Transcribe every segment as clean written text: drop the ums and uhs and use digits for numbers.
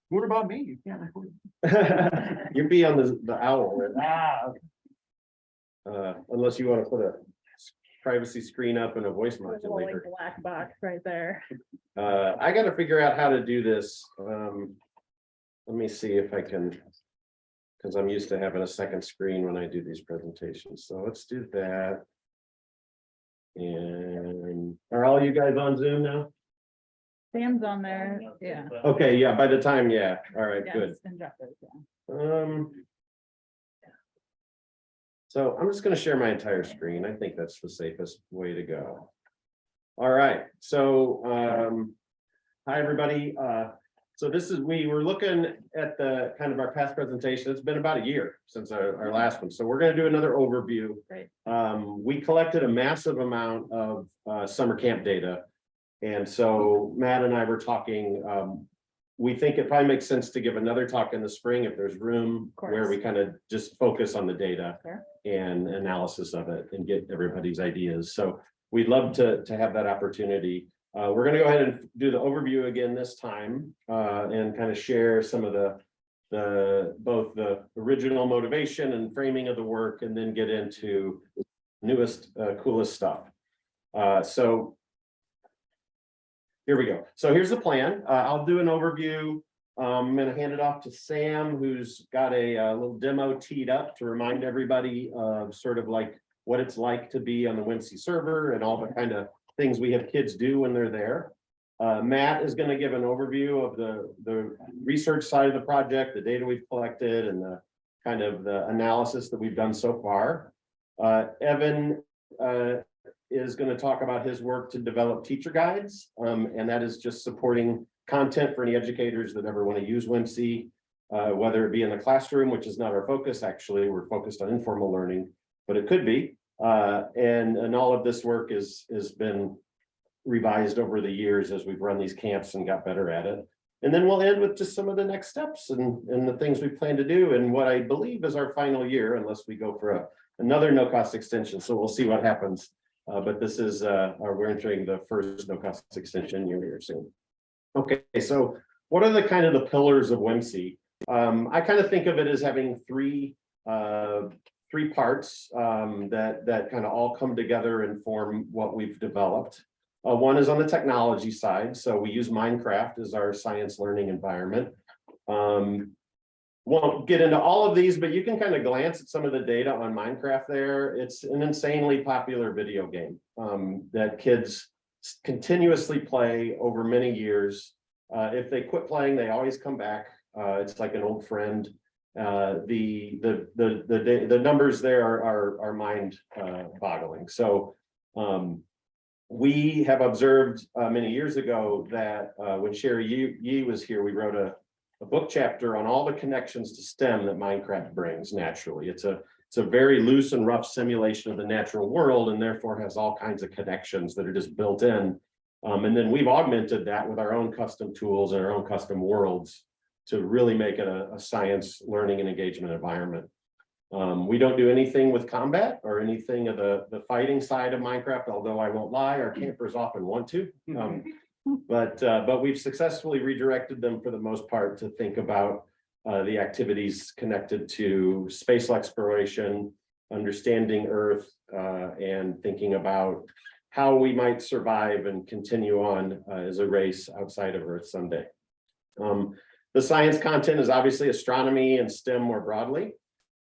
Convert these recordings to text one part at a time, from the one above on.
What about me? You can't. You'd be on the owl, Ah, unless you want to put a privacy screen up and a voice There's a little, like, modulator. black box right there. I got to figure out how to do this. Let me see if I can, because I'm used to having a second screen when I do these presentations. So let's do that. And are all you guys on Zoom now? Sam's on there, yeah. Okay, yeah, by the time, yeah. All right, good. Yes, and Jeff is, yeah. So I'm just going to share my entire screen. I think that's the safest way to go. All right, so hi everybody. So this is, we were looking at the kind of our past presentation. It's been about a year since our last one. So we're going to do another overview. Great. We collected a massive amount of summer camp data. And so Matt and I were talking, we think it probably makes sense to give another talk in the spring if there's room where we kind of just focus on the data and analysis of it and get everybody's ideas. So we'd love to have that opportunity. We're going to go ahead and do the overview again this time and kind of share some of both the original motivation and framing of the work, and then get into newest, coolest stuff. So here we go. So here's the plan. I'll do an overview. I'm going to hand it off to Sam, who's got a little demo teed up to remind everybody of sort of like what it's like to be on the WHIMC server and all the kind of things we have kids do when they're there. Matt is going to give an overview of the research side of the project, the data we've collected, and the kind of the analysis that we've done so far. Evan is going to talk about his work to develop teacher guides, and that is just supporting content for any educators that ever want to use WHIMC, whether it be in the classroom, which is not our focus. Actually, we're focused on informal learning, but it could be. And all of this work has been revised over the years as we've run these camps and got better at it. And then we'll end with just some of the next steps and the things we plan to do and what I believe is our final year, unless we go for another no-cost extension. So we'll see what happens. But this is we're entering the first no-cost extension year here soon. Okay, so what are the kind of the pillars of WHIMC? I kind of think of it as having three parts that kind of all come together and form what we've developed. One is on the technology side. So we use Minecraft as our science learning environment. Won't get into all of these, but you can kind of glance at some of the data on Minecraft there. It's an insanely popular video game that kids continuously play over many years. If they quit playing, they always come back. It's like an old friend. The numbers there are mind boggling. So we have observed many years ago that when Sherry Yee was here, we wrote a book chapter on all the connections to STEM that Minecraft brings naturally. It's a very loose and rough simulation of the natural world, and therefore has all kinds of connections that are just built in. And then we've augmented that with our own custom tools and our own custom worlds to really make it a science learning and engagement environment. We don't do anything with combat or anything of the fighting side of Minecraft, although I won't lie, our campers often want to. But we've successfully redirected them for the most part to think about the activities connected to spatial exploration, understanding Earth, and thinking about how we might survive and continue on as a race outside of Earth someday. The science content is obviously astronomy and STEM more broadly.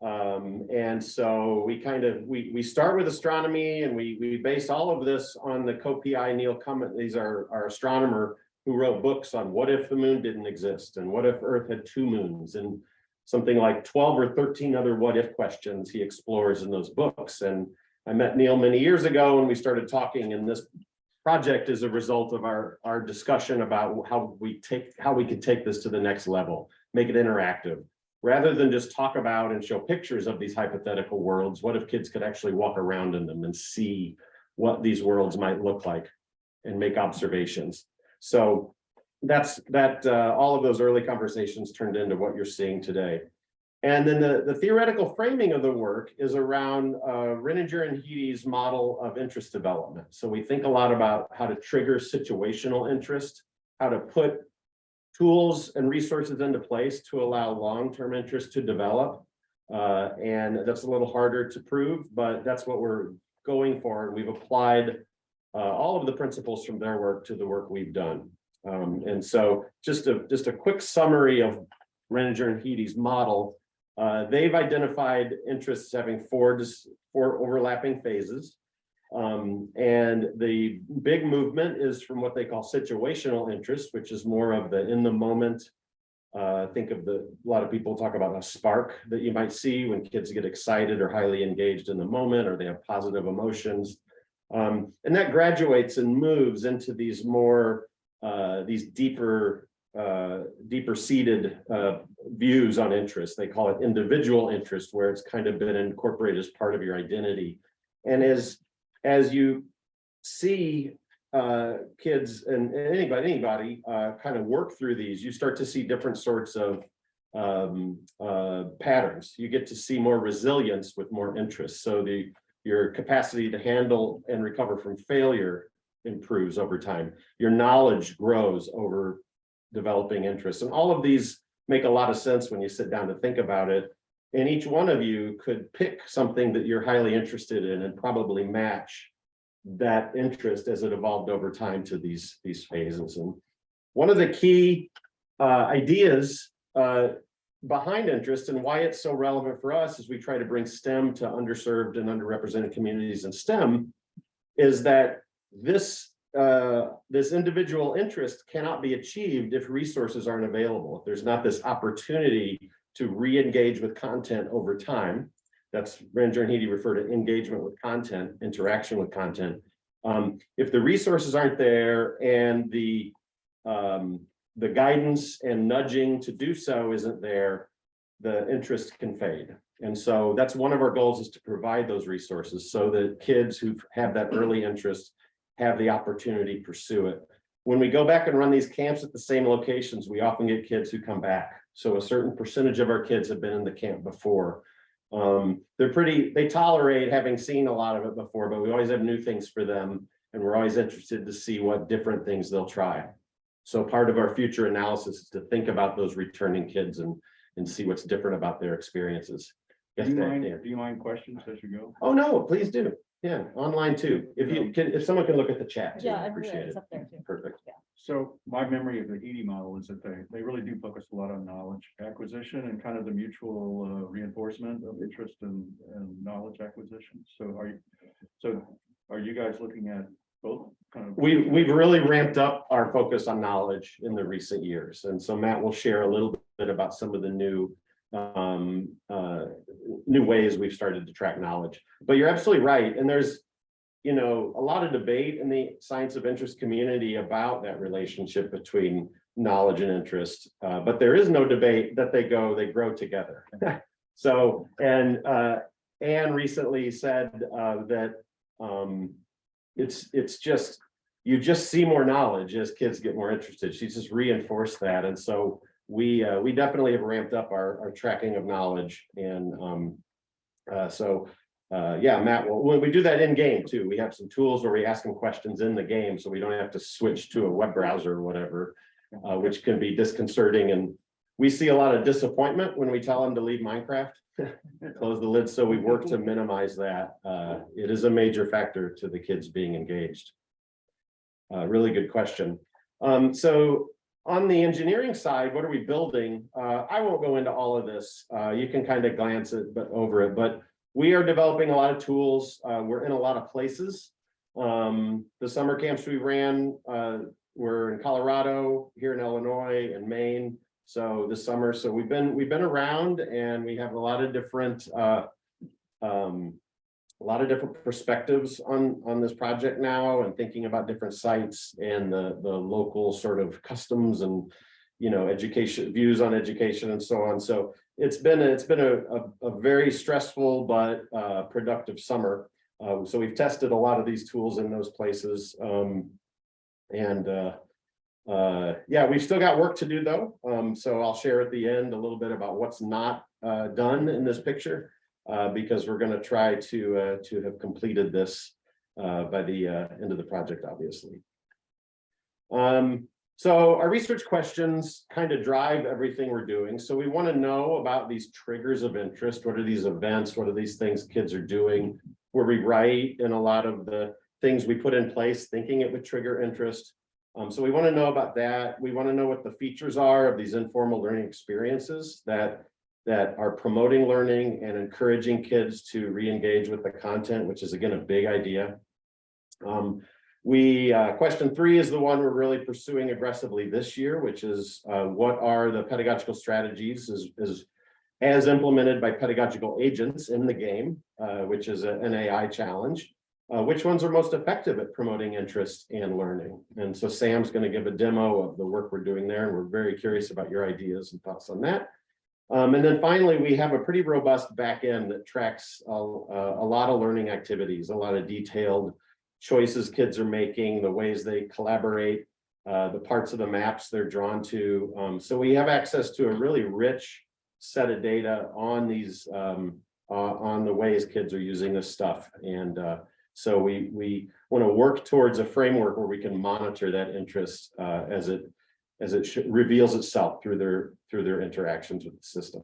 And so we start with astronomy, and we base all of this on the co-PI Neil Cummins. He's our astronomer who wrote books on what if the moon didn't exist and what if Earth had two moons, and something like 12 or 13 other what if questions he explores in those books. And I met Neil many years ago and we started talking, and this project is a result of our discussion about how we could take this to the next level, make it interactive. Rather than just talk about and show pictures of these hypothetical worlds, what if kids could actually walk around in them and see what these worlds might look like and make observations? So all of those early conversations turned into what you're seeing today. And then the theoretical framing of the work is around Renninger and Heady's model of interest development. So we think a lot about how to trigger situational interest, how to put tools and resources into place to allow long-term interest to develop. And that's a little harder to prove, but that's what we're going for. And we've applied all of the principles from their work to the work we've done. And so just a quick summary of Renninger and Heady's model. They've identified interests having four overlapping phases. And the big movement is from what they call situational interest, which is more of the in the moment. Think of a lot of people talk about a spark that you might see when kids get excited or highly engaged in the moment, or they have positive emotions. And that graduates and moves into these more, these deeper seated views on interest. They call it individual interest, where it's kind of been incorporated as part of your identity. And as you see kids and anybody kind of work through these, you start to see different sorts of patterns. You get to see more resilience with more interest. So your capacity to handle and recover from failure improves over time. Your knowledge grows over developing interest. And all of these make a lot of sense when you sit down to think about it. And each one of you could pick something that you're highly interested in and probably match that interest as it evolved over time to these phases. And one of the key ideas behind interest and why it's so relevant for us as we try to bring STEM to underserved and underrepresented communities in STEM is that this individual interest cannot be achieved if resources aren't available. If there's not this opportunity to re-engage with content over time. That's Renninger and Heady refer to engagement with content, interaction with content. If the resources aren't there and the guidance and nudging to do so isn't there, the interest can fade. And so that's one of our goals, is to provide those resources so that kids who have that early interest have the opportunity to pursue it. When we go back and run these camps at the same locations, we often get kids who come back. So a certain percentage of our kids have been in the camp before. They tolerate having seen a lot of it before, but we always have new things for them. And we're always interested to see what different things they'll try. So part of our future analysis is to think about those returning kids and see what's different about their experiences. Yes, Do Dan. you mind questions as you go? Oh, no, please do. Yeah, online too. If someone can look at the chat too, I appreciate it. Up there too. Perfect. So my memory of the Heady model is that they really do focus a lot on knowledge acquisition and kind of the mutual reinforcement of interest and knowledge acquisition. So are you guys looking at both kind of? We've really ramped up our focus on knowledge in the recent years. And so Matt will share a little bit about some of the new ways we've started to track knowledge. But you're absolutely right. And there's, a lot of debate in the science of interest community about that relationship between knowledge and interest. But there is no debate that they grow together. So, and Anne recently said that it's just, you just see more knowledge as kids get more interested. She just reinforced that. And so we definitely have ramped up our tracking of knowledge. And yeah, Matt, when we do that in game too, we have some tools where we ask them questions in the game, so we don't have to switch to a web browser or whatever, which can be disconcerting. And we see a lot of disappointment when we tell them to leave Minecraft, close the lid. So we work to minimize that. It is a major factor to the kids being engaged. Really good question. So on the engineering side, what are we building? I won't go into all of this. You can kind of glance over it, but we are developing a lot of tools. We're in a lot of places. The summer camps we ran were in Colorado, here in Illinois, and Maine. So this summer, so we've been around, and we have a lot of different perspectives on this project now, and thinking about different sites and the local sort of customs and education views on education and so on. So it's been a very stressful but productive summer. So we've tested a lot of these tools in those places, yeah, we've still got work to do though. So I'll share at the end a little bit about what's not done in this picture, because we're going to try to have completed this by the end of the project, obviously. So our research questions kind of drive everything we're doing. So we want to know about these triggers of interest. What are these events? What are these things kids are doing? Where we write in a lot of the things we put in place, thinking it would trigger interest. So we want to know about that. We want to know what the features are of these informal learning experiences that are promoting learning and encouraging kids to re-engage with the content, which is again a big idea. Question 3 is the one we're really pursuing aggressively this year, which is what are the pedagogical strategies as implemented by pedagogical agents in the game, which is an AI challenge. Which ones are most effective at promoting interest and learning? And so Sam's going to give a demo of the work we're doing there, and we're very curious about your ideas and thoughts on that. And then finally, we have a pretty robust back end that tracks a lot of learning activities, a lot of detailed choices kids are making, the ways they collaborate, the parts of the maps they're drawn to. So we have access to a really rich set of data on these, on the ways kids are using this stuff. And so we want to work towards a framework where we can monitor that interest as it reveals itself through their interactions with the system.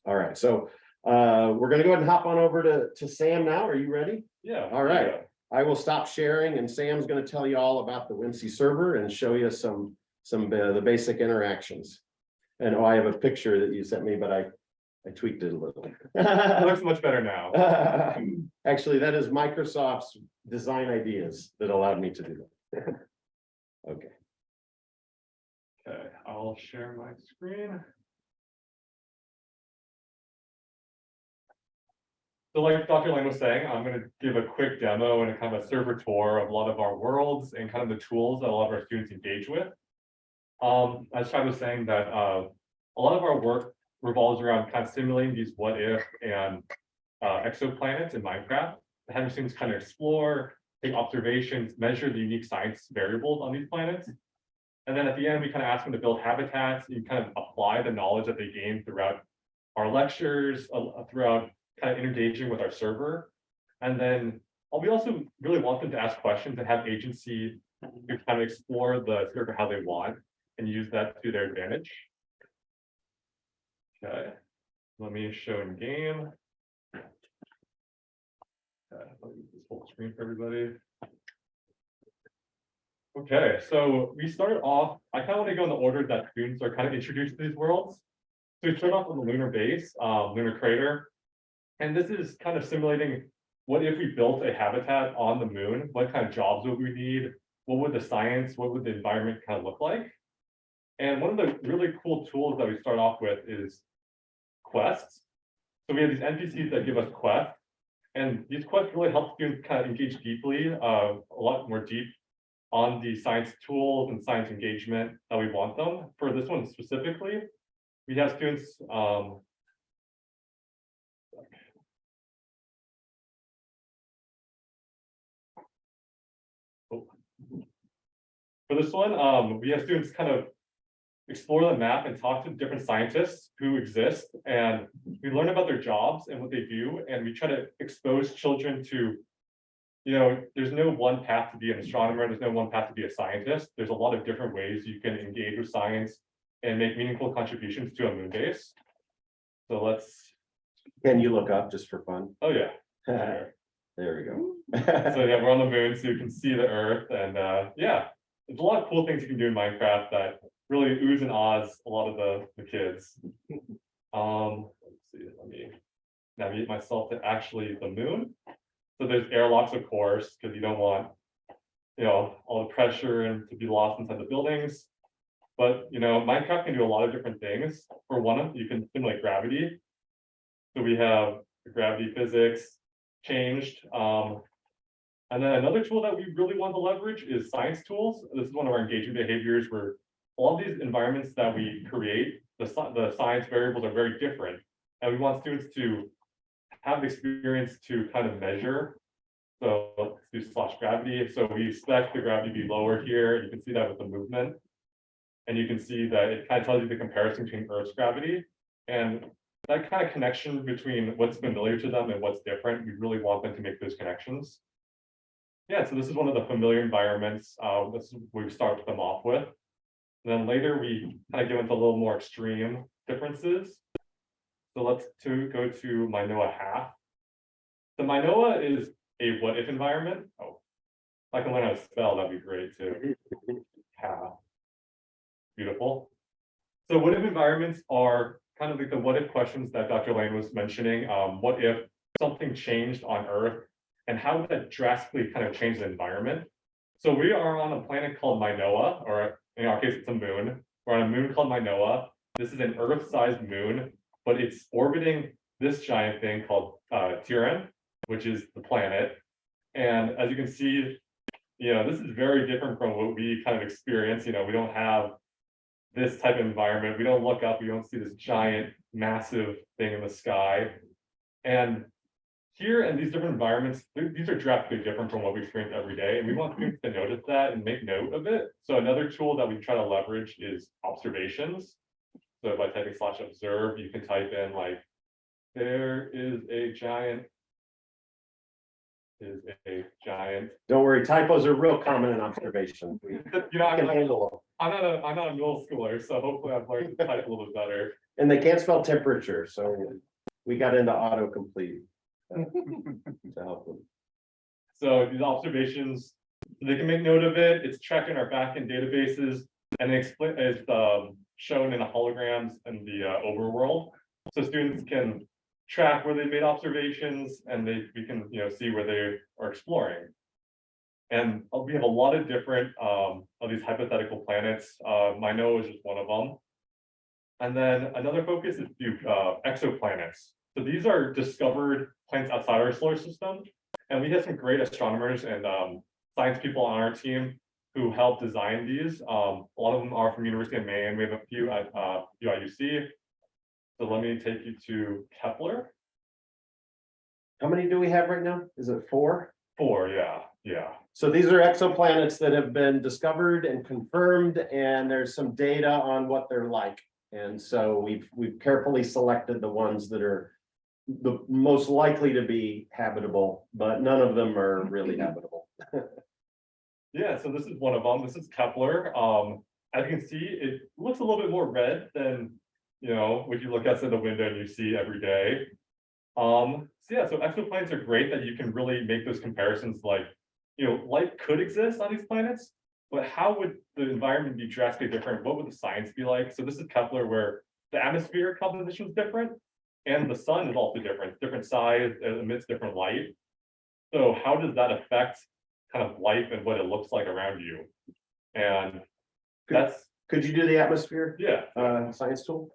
All right, so we're going to go ahead and hop on over to Sam now. Are you ready? Yeah. All right. Yeah. I will stop sharing, and Sam's going to tell you all about the WHIMC server and show you some the basic interactions. And I have a picture that you sent me, but I tweaked it a little. It looks much better now. Actually, that is Microsoft's design ideas that allowed me to do that. Okay. Okay, I'll share my screen. So like Dr. Lang was saying, I'm going to give a quick demo and a kind of a server tour of a lot of our worlds and kind of the tools that a lot of our students engage with. As Chad was saying, that a lot of our work revolves around kind of simulating these what if and exoplanets in Minecraft, having students kind of explore, take observations, measure the unique science variables on these planets. And then at the end, we kind of ask them to build habitats and kind of apply the knowledge that they gain throughout our lectures, throughout kind of engaging with our server. And then we also really want them to ask questions and have agency to kind of explore the server how they want and use that to their advantage. Okay, let me show in game. Okay, let me use this full screen for everybody. Okay, so we started off, I kind of want to go in the order that students are kind of introduced to these worlds. So we start off on the lunar base, lunar crater. And this is kind of simulating what if we built a habitat on the moon, what kind of jobs would we need? What would the science, what would the environment kind of look like? And one of the really cool tools that we start off with is quests. So we have these NPCs that give us quests. And these quests really help students kind of engage deeply, a lot more deep on the science tools and science engagement that we want them. For this one specifically, we have students for this one, we have students kind of explore the map and talk to different scientists who exist, and we learn about their jobs and what they do, and we try to expose children to, you know, there's no one path to be an astronomer, there's no one path to be a scientist. There's a lot of different ways you can engage with science and make meaningful contributions to a moon base. So let's. Can you look up just for fun? Oh yeah. There we go. So yeah, we're on the moon, so you can see the Earth, and yeah, there's a lot of cool things you can do in Minecraft that really oohs and ahs a lot of the kids. Let's see, let me navigate myself to actually the moon. So there's airlocks, of course, because you don't want, you know, all the pressure and to be lost inside the buildings. But you know, Minecraft can do a lot of different things. For one, you can simulate gravity. So we have the gravity physics changed. And then another tool that we really want to leverage is science tools. This is one of our engagement behaviors where all these environments that we create, the science variables are very different. And we want students to have the experience to kind of measure. So let's do / gravity. So we expect the gravity to be lower here. You can see that with the movement. And you can see that it kind of tells you the comparison between Earth's gravity. And that kind of connection between what's familiar to them and what's different, we really want them to make those connections. Yeah, so this is one of the familiar environments. This is what we start them off with. And then later we kind of go into a little more extreme differences. So let's go to Minoa half. The Minoa is a what if environment. Oh, if I can learn how to spell, that'd be great too. Half. Beautiful. So what if environments are kind of like the what if questions that Dr. Lane was mentioning. What if something changed on Earth and how would that drastically kind of change the environment? So we are on a planet called Minoa, or in our case, it's a moon. We're on a moon called Minoa. This is an Earth-sized moon, but it's orbiting this giant thing called Tiran, which is the planet. And as you can see, this is very different from what we kind of experience. We don't have this type of environment. We don't look up, we don't see this giant, massive thing in the sky. And here in these different environments, these are drastically different from what we experience every day. And we want students to notice that and make note of it. So another tool that we try to leverage is observations. So by typing /observe, you can type in like, there is a giant. Don't worry, typos are real common in observation. We I'm can handle not a middle schooler, so hopefully I've learned to type a little bit better. them. And they can't spell temperature, so we got into autocomplete to help them. So these observations, they can make note of it. It's tracked in our backend databases, and it's shown in the holograms in the overworld. So students can track where they made observations, and we can see where they are exploring. And we have a lot of different of these hypothetical planets. Minoa is just one of them. And then another focus is exoplanets. So these are discovered planets outside our solar system. And we have some great astronomers and science people on our team who helped design these. A lot of them are from University of Maine. We have a few at UIUC. So let me take you to Kepler. How many do we have right now? Is it 4? 4, yeah. So these are exoplanets that have been discovered and confirmed, and there's some data on what they're like. And so we've carefully selected the ones that are the most likely to be habitable, but none of them are really habitable. Yeah, so this is one of them. This is Kepler. As you can see, it looks a little bit more red than when you look outside the window and you see every day. So exoplanets are great that you can really make those comparisons. Like, life could exist on these planets, but how would the environment be drastically different? What would the science be like? So this is Kepler, where the atmospheric composition is different, and the sun is also different size, it emits different light. So how does that affect kind of life and what it looks like around you? And Could you do the atmosphere? Yeah. Science tool?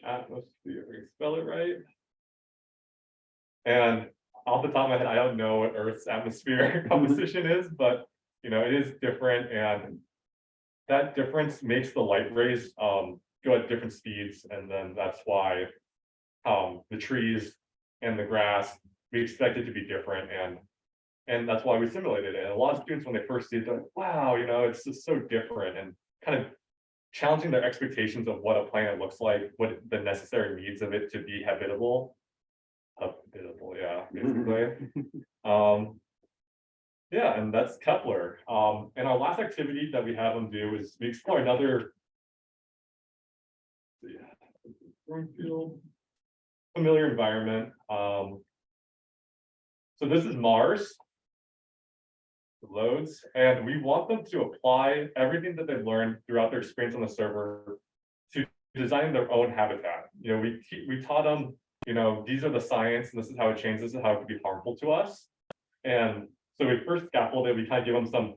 Atmosphere, we can spell it right. And off the top of my head, I don't know what Earth's atmospheric composition is, but it is different, and that difference makes the light rays go at different speeds, and then that's why the trees and the grass, we expect it to be different, and that's why we simulated it. And a lot of students, when they first see it, they're like, wow, it's just so different, and kind of challenging their expectations of what a planet looks like, what the necessary needs of it to be habitable. Yeah, basically. Yeah, and that's Kepler. And our last activity that we have them do is we explore another familiar environment. So this is Mars. Loads, and we want them to apply everything that they've learned throughout their experience on the server to designing their own habitat. We taught them, these are the science, and this is how it changes, this is how it could be harmful to us. And so we first scaffolded, we kind of give them some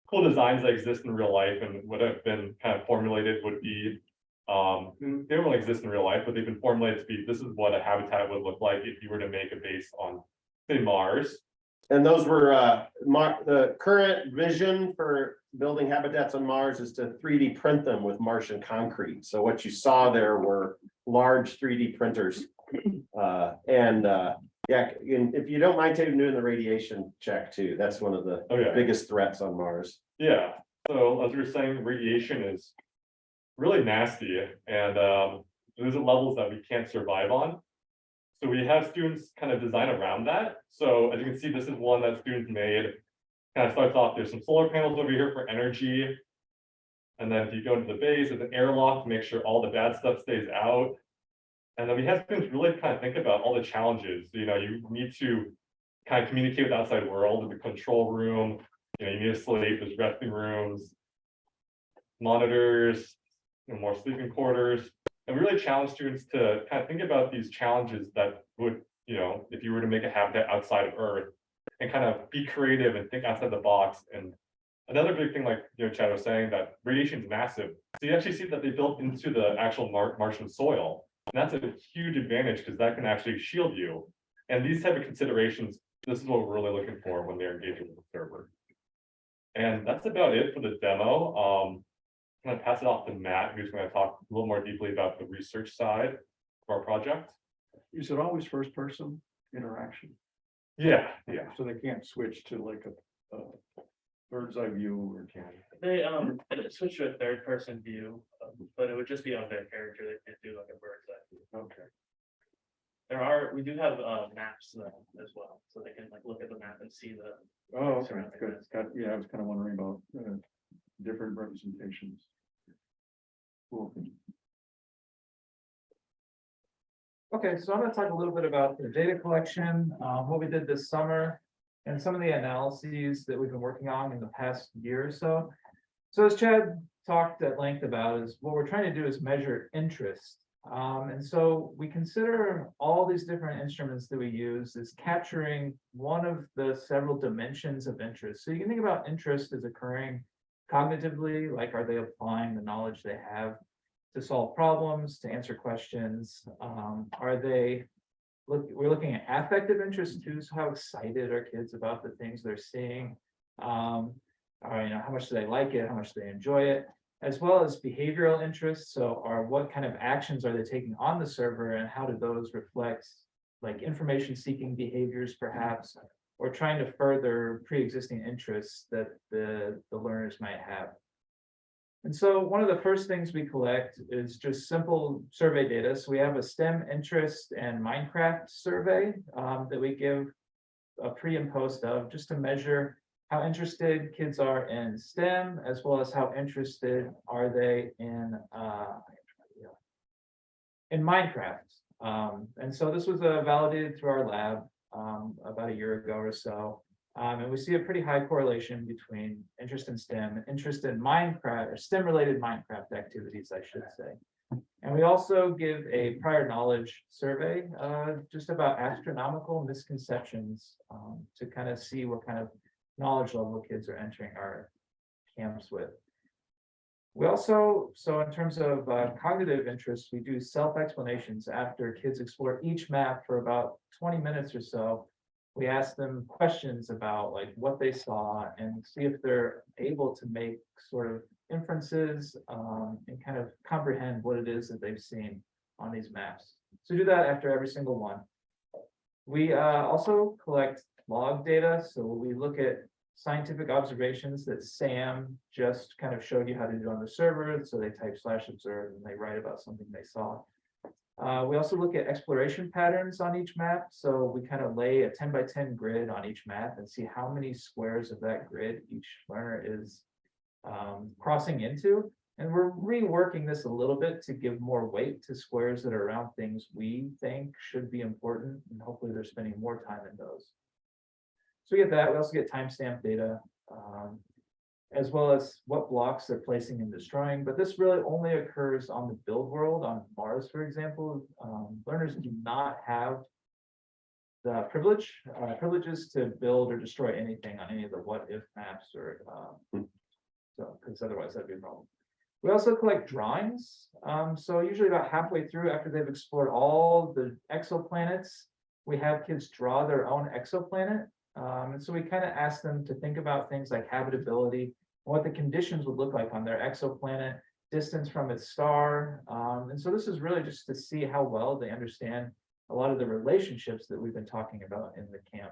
cool designs that exist in real life, and what have been kind of formulated would be, they don't really exist in real life, but they've been formulated to be, this is what a habitat would look like if you were to make a base on, say, Mars. And those were the current vision for building habitats on Mars is to 3D print them with Martian concrete. So what you saw there were large 3D printers. If you don't mind taking doing the radiation check too, that's one of the biggest threats on Mars. Yeah. So as we were saying, radiation is really nasty, and there's levels that we can't survive on. So we have students kind of design around that. So as you can see, this is one that students made. Kind of starts off, there's some solar panels over here for energy. And then if you go into the base, there's an airlock to make sure all the bad stuff stays out. And then we have students really kind of think about all the challenges, you need to kind of communicate with the outside world in the control room, you need to sleep, there's resting rooms, monitors, more sleeping quarters. And we really challenge students to kind of think about these challenges that would, if you were to make a habitat outside of Earth and kind of be creative and think outside the box. And another big thing, like Chad was saying, that radiation is massive. So you actually see that they built into the actual Martian soil. And that's a huge advantage because that can actually shield you. And these type of considerations, this is what we're really looking for when they're engaging with the server. And that's about it for the demo. I'm going to pass it off to Matt, who's going to talk a little more deeply about the research side of our project. Is it always first person interaction? Yeah. So they can't switch to like a bird's eye view or can? They switch to a third person view, but it would just be on their character. They can't do like a bird's eye view. Okay. We do have maps though as well, so they can like look at the map and see the. Oh, okay, surrounding good. landscape. Yeah, I was kind of wondering about different representations. Cool. Okay, so I'm gonna talk a little bit about the data collection, what we did this summer, and some of the analyses that we've been working on in the past year or so. So as Chad talked at length about, is what we're trying to do is measure interest. And so we consider all these different instruments that we use as capturing one of the several dimensions of interest. So you can think about interest as occurring cognitively, like are they applying the knowledge they have to solve problems, to answer questions? We're looking at affective interest too, so how excited are kids about the things they're seeing? How much do they like it, how much do they enjoy it? As well as behavioral interests, so what kind of actions are they taking on the server, and how do those reflect like information seeking behaviors perhaps, or trying to further pre-existing interests that the learners might have. And so one of the first things we collect is just simple survey data. So we have a STEM interest and Minecraft survey that we give a pre and post of, just to measure how interested kids are in STEM, as well as how interested are they in Minecraft. And so this was validated through our lab about a year ago or so. And we see a pretty high correlation between interest in STEM and interest in Minecraft, or STEM related Minecraft activities, I should say. And we also give a prior knowledge survey just about astronomical misconceptions to kind of see what kind of knowledge level kids are entering our camps with. We also, so in terms of cognitive interests, we do self-explanations after kids explore each map for about 20 minutes or so. We ask them questions about like what they saw and see if they're able to make sort of inferences and kind of comprehend what it is that they've seen on these maps. So do that after every single one. We also collect log data. So we look at scientific observations that Sam just kind of showed you how to do on the server. So they type /observe and they write about something they saw. We also look at exploration patterns on each map. So we kind of lay a 10 by 10 grid on each map and see how many squares of that grid each learner is crossing into. And we're reworking this a little bit to give more weight to squares that are around things we think should be important. And hopefully they're spending more time in those. So we get that. We also get timestamp data, as well as what blocks they're placing and destroying. But this really only occurs on the build world. On Mars, for example, learners do not have the privileges to build or destroy anything on any of the what if maps, or so, because otherwise that'd be a problem. We also collect drawings. So usually about halfway through, after they've explored all the exoplanets, we have kids draw their own exoplanet. And so we kind of ask them to think about things like habitability, what the conditions would look like on their exoplanet, distance from its star. And so this is really just to see how well they understand a lot of the relationships that we've been talking about in the camp.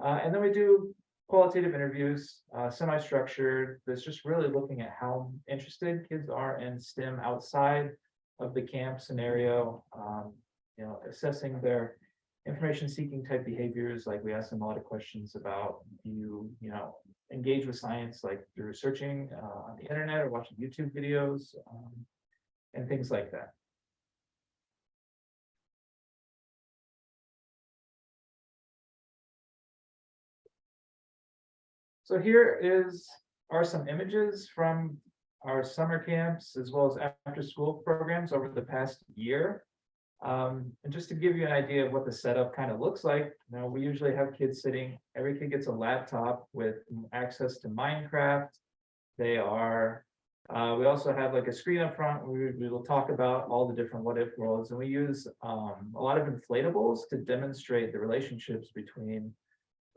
And then we do qualitative interviews, semi-structured, that's just really looking at how interested kids are in STEM outside of the camp scenario, assessing their information seeking type behaviors, like we ask them a lot of questions about, do you know, engage with science like through searching on the internet or watching YouTube videos, and things like that. So here are some images from our summer camps as well as after school programs over the past year. And just to give you an idea of what the setup kind of looks like, you know, we usually have kids sitting, every kid gets a laptop with access to Minecraft. They are, we also have like a screen up front where we will talk about all the different what if worlds, and we use a lot of inflatables to demonstrate the relationships between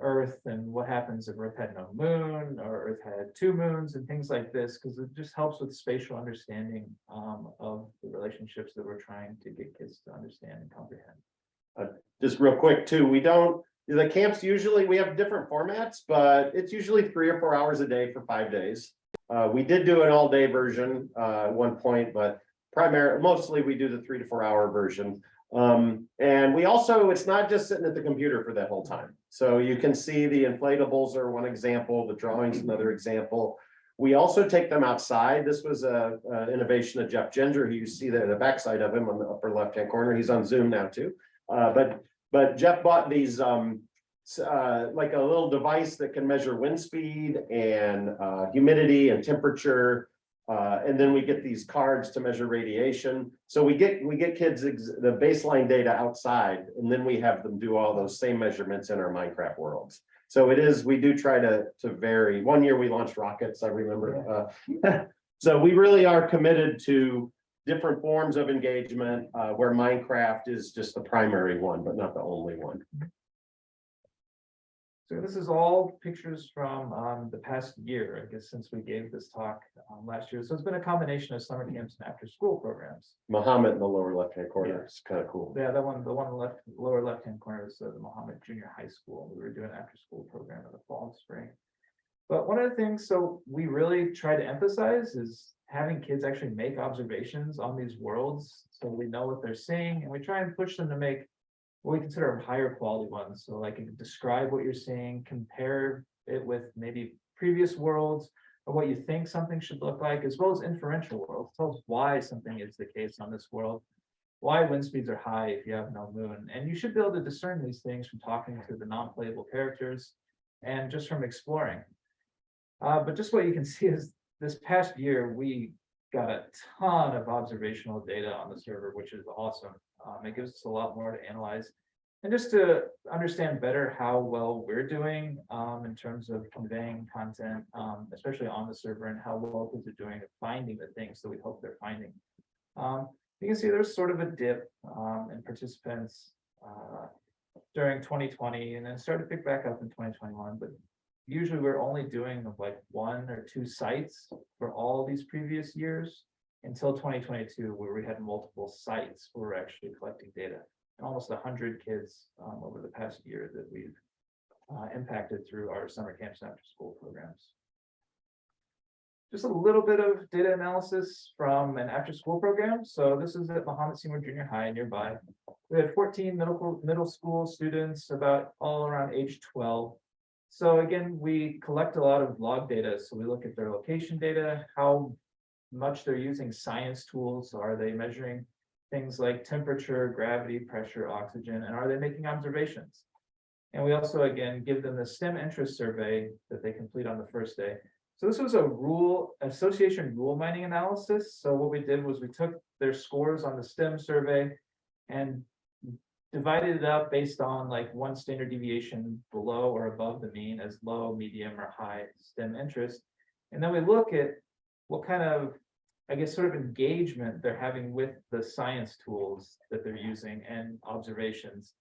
Earth and what happens if Earth had no moon or Earth had two moons and things like this, because it just helps with spatial understanding of the relationships that we're trying to get kids to understand and comprehend. Just real quick too, the camps usually, we have different formats, but it's usually 3 or 4 hours a day for 5 days. We did do an all-day version at one point, but mostly we do the 3 to 4 hour version. And we also, it's not just sitting at the computer for that whole time. So you can see the inflatables are one example, the drawings another example. We also take them outside. This was a innovation of Jeff Ginger, who you see there, the backside of him on the upper left-hand corner. He's on Zoom now too. But Jeff bought these like a little device that can measure wind speed and humidity and temperature. And then we get these cards to measure radiation. So we get kids the baseline data outside, and then we have them do all those same measurements in our Minecraft worlds. So we do try to vary. One year we launched rockets, I remember. So we really are committed to different forms of engagement where Minecraft is just the primary one, but not the only one. So this is all pictures from the past year, I guess, since we gave this talk last year. So it's been a combination of summer camps and after school programs. Muhammad in the lower left-hand corner is kind of cool. Yeah, the one in the lower left-hand corner is the Muhammad Junior High School. We were doing an after school program in the fall and spring. But one of the things, so we really try to emphasize is having kids actually make observations on these worlds so we know what they're seeing, and we try and push them to make what we consider higher quality ones. So like describe what you're seeing, compare it with maybe previous worlds or what you think something should look like, as well as inferential worlds. Tell us why something is the case on this world, why wind speeds are high if you have no moon. And you should be able to discern these things from talking to the non-playable characters and just from exploring. But just what you can see is this past year, we got a ton of observational data on the server, which is awesome. It gives us a lot more to analyze and just to understand better how well we're doing in terms of conveying content, especially on the server, and how well kids are doing at finding the things that we hope they're finding. You can see there's sort of a dip in participants during 2020, and then started to pick back up in 2021. But usually we're only doing like 1 or 2 sites for all these previous years until 2022, where we had multiple sites where we're actually collecting data, and almost 100 kids over the past year that we've impacted through our summer camps and after school programs. Just a little bit of data analysis from an after school program. So this is at Muhammad Seymour Junior High nearby. We had 14 middle school students, about all around age 12. So again, we collect a lot of log data. So we look at their location data, how much they're using science tools. Are they measuring things like temperature, gravity, pressure, oxygen, and are they making observations? And we also, again, give them the STEM interest survey that they complete on the first day. So this was a association rule mining analysis. So what we did was we took their scores on the STEM survey and divided it up based on like 1 standard deviation below or above the mean as low, medium, or high STEM interest. And then we look at what kind of, I guess, sort of engagement they're having with the science tools that they're using and observations.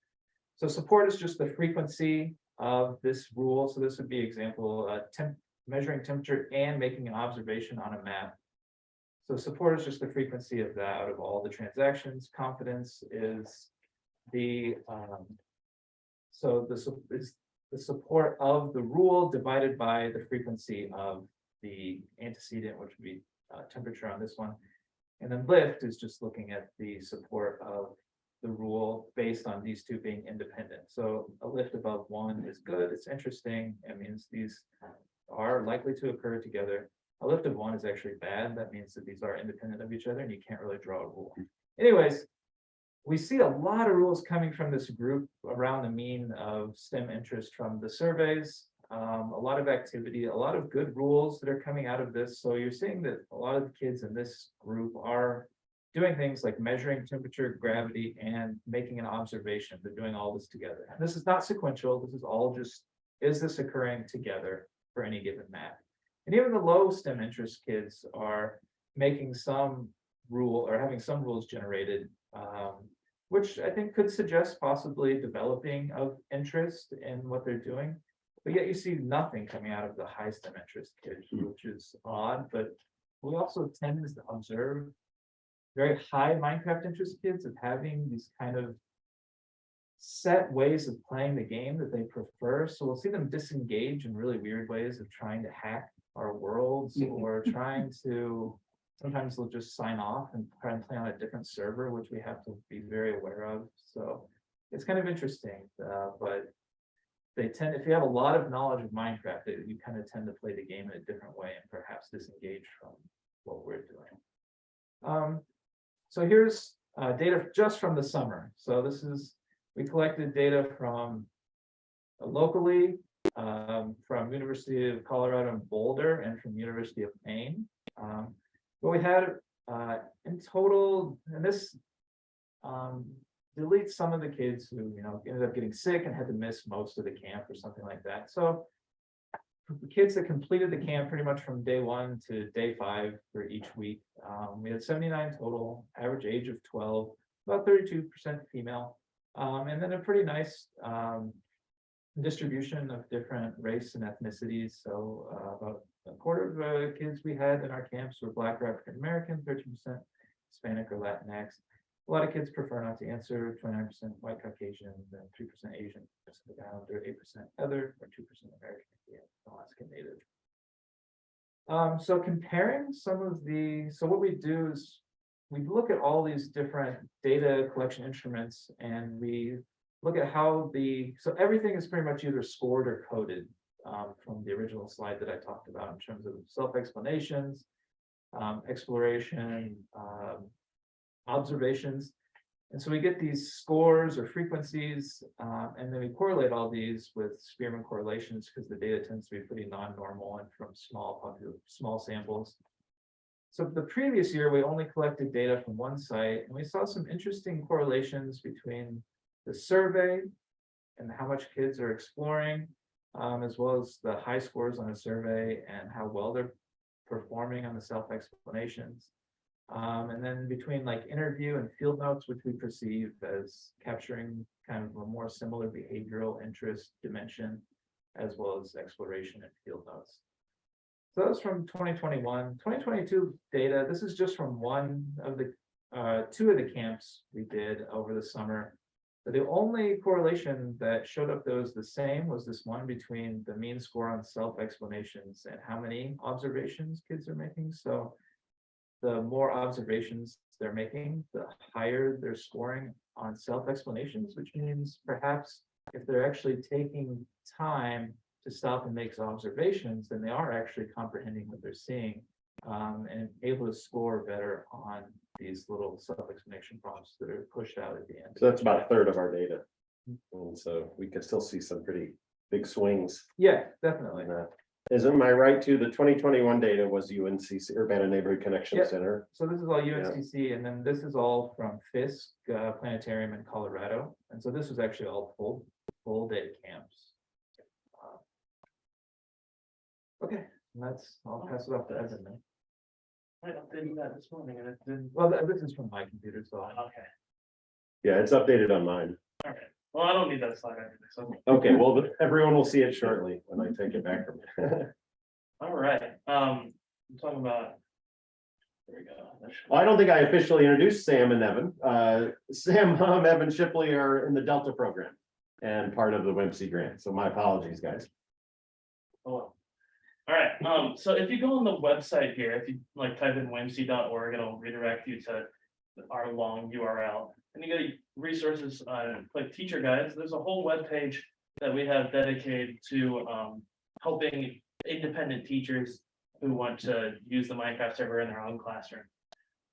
So support is just the frequency of this rule. So this would be example, measuring temperature and making an observation on a map. So support is just the frequency of that out of all the transactions. Confidence is the the support of the rule divided by the frequency of the antecedent, which would be temperature on this one. And then lift is just looking at the support of the rule based on these two being independent. So a lift above 1 is good, it's interesting, it means these are likely to occur together. A lift of 1 is actually bad, that means that these are independent of each other and you can't really draw a rule. Anyways, we see a lot of rules coming from this group around the mean of STEM interest from the surveys. A lot of activity, a lot of good rules that are coming out of this. So you're seeing that a lot of the kids in this group are doing things like measuring temperature, gravity, and making an observation. They're doing all this together. And this is not sequential. This is all just, is this occurring together for any given map? And even the low STEM interest kids are making some rule or having some rules generated, which I think could suggest possibly developing of interest in what they're doing. But yet you see nothing coming out of the high STEM interest kids, which is odd, but we also tend to observe very high Minecraft interest kids of having these kind of set ways of playing the game that they prefer. So we'll see them disengage in really weird ways of trying to hack our worlds or trying to, sometimes they'll just sign off and try and play on a different server, which we have to be very aware of. So it's kind of interesting, but they tend, if you have a lot of knowledge of Minecraft, you kind of tend to play the game in a different way and perhaps disengage from what we're doing. So here's data just from the summer. So this is, we collected data from locally, from University of Colorado in Boulder and from University of Maine. But we had in total, and this deletes some of the kids who, ended up getting sick and had to miss most of the camp or something like that. So the kids that completed the camp pretty much from day 1 to day 5 for each week, we had 79 total, average age of 12, about 32% female, and then a pretty nice distribution of different race and ethnicities. So about a quarter of the kids we had in our camps were Black or African American, 13% Hispanic or Latinx. A lot of kids prefer not to answer, 29% white Caucasian, then 3% Asian, Pacific Islander, 8% other, or 2% American Indian, Alaska Native. So comparing some of the, so what we do is we look at all these different data collection instruments and we look at how so everything is pretty much either scored or coded from the original slide that I talked about in terms of self-explanations, exploration, observations. And so we get these scores or frequencies, and then we correlate all these with Spearman correlations because the data tends to be pretty non-normal and from small samples. So the previous year, we only collected data from one site, and we saw some interesting correlations between the survey and how much kids are exploring, as well as the high scores on a survey and how well they're performing on the self-explanations. And then between like interview and field notes, which we perceive as capturing kind of a more similar behavioral interest dimension, as well as exploration and field notes. So that was from 2021. 2022 data, this is just from one of the, 2 of the camps we did over the summer. But the only correlation that showed up that was the same was this one between the mean score on self-explanations and how many observations kids are making. So the more observations they're making, the higher they're scoring on self-explanations, which means perhaps if they're actually taking time to stop and make observations, then they are actually comprehending what they're seeing and able to score better on these little self-explanation prompts that are pushed out at the end. So that's about a third of our data. And so we could still see some pretty big swings. Yeah, definitely. Am I right too? The 2021 data was UNCC, Urbana Neighborhood Connection Yep. Center. So this is all UNCC, and then this is all from Fisk Planetarium in Colorado. And so this was actually all full day camps. Okay, I'll pass it off to Evan then. I updated that this morning and it didn't. Well, this is from my computer, so. Okay, Yeah, it's updated on mine. all right. Well, I don't need that slide anyway, so. Okay, well, everyone will see it shortly when I take it back from you. All right, I'm talking about. There we go. I don't think I officially introduced Sam and Evan. Sam, Evan Shipley are in the Delta program and part of the WHIMC grant. So my apologies, guys. Oh. All right, so if you go on the website here, if you like type in whimc.org, it'll redirect you to our long URL. And you go to resources, like teacher guides, there's a whole web page that we have dedicated to helping independent teachers who want to use the Minecraft server in their own classroom.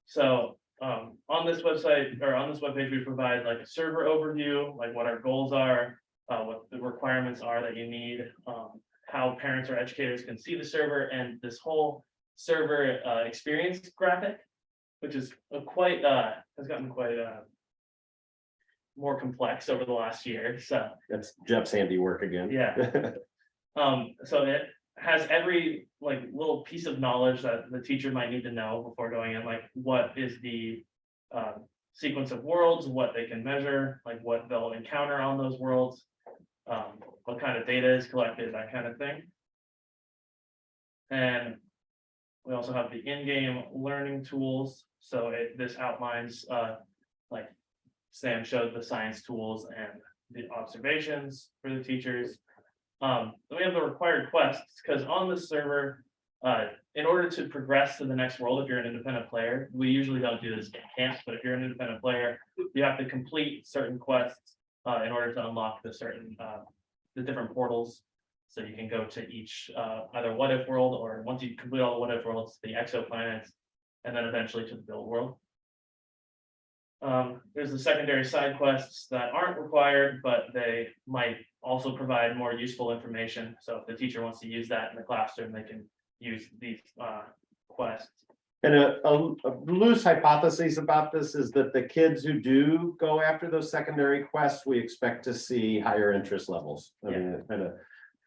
So on this website or on this webpage, we provide like a server overview, like what our goals are, what the requirements are that you need, how parents or educators can see the server, and this whole server experience graphic, which is quite has gotten quite more complex over the last year. So That's Jeff's handiwork again. yeah. So it has every like little piece of knowledge that the teacher might need to know before going in, like what is the sequence of worlds, what they can measure, like what they'll encounter on those worlds, what kind of data is collected, that kind of thing. And we also have the in-game learning tools. So this outlines, like Sam showed, the science tools and the observations for the teachers. Then we have the required quests, because on the server, in order to progress to the next world, if you're an independent player, we usually don't do this in camps, but if you're an independent player, you have to complete certain quests in order to unlock the different portals. So you can go to each either what if world, or once you complete all the what if worlds, the exoplanets, and then eventually to the build world. There's the secondary side quests that aren't required, but they might also provide more useful information. So if the teacher wants to use that in the classroom, they can use these quests. And a loose hypothesis about this is that the kids who do go after those secondary quests, we expect to see higher interest levels. I mean, it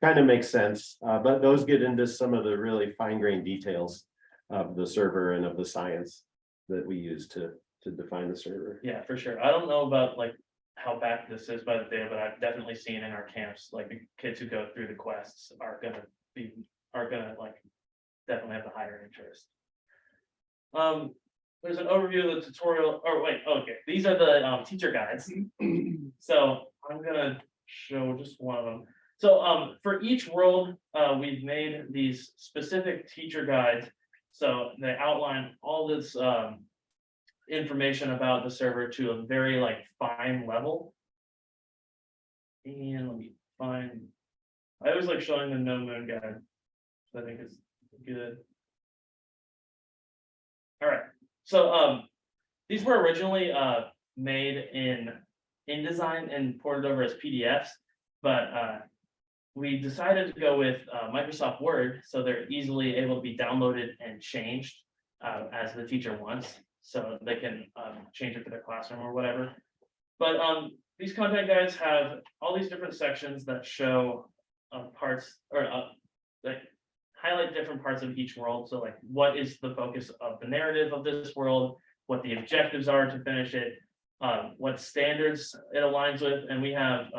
kind of makes sense, but those get into some of the really fine-grained details of the server and of the science that we use to define the server. Yeah, for sure. I don't know about like how back this is by the data, but I've definitely seen in our camps, like the kids who go through the quests are gonna like definitely have the higher interest. There's an overview of the tutorial, or wait, okay, these are the teacher guides. So I'm gonna show just one of them. So for each world, we've made these specific teacher guides. So they outline all this information about the server to a very like fine level. And let me find, I always like showing the no moon guide. I think it's good. All right, so these were originally made in InDesign and ported over as PDFs, but we decided to go with Microsoft Word, so they're easily able to be downloaded and changed as the teacher wants, so they can change it for their classroom or whatever. But these content guides have all these different sections that show parts, or like highlight different parts of each world. So like, what is the focus of the narrative of this world, what the objectives are to finish it, what standards it aligns with. And we have,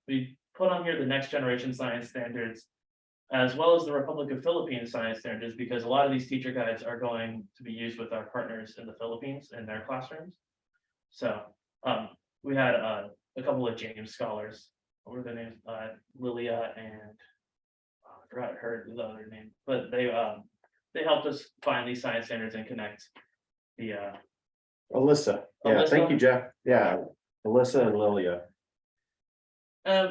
we put on here the next generation science standards, as well as the Republic of Philippines science standards, because a lot of these teacher guides are going to be used with our partners in the Philippines in their classrooms. So we had a couple of James scholars, what were their names? Lilia and I forgot the other name, but they helped us find these science standards and connect the Alyssa. Yeah, Alyssa? thank you, Jeff. Yeah, Alyssa and Lilia.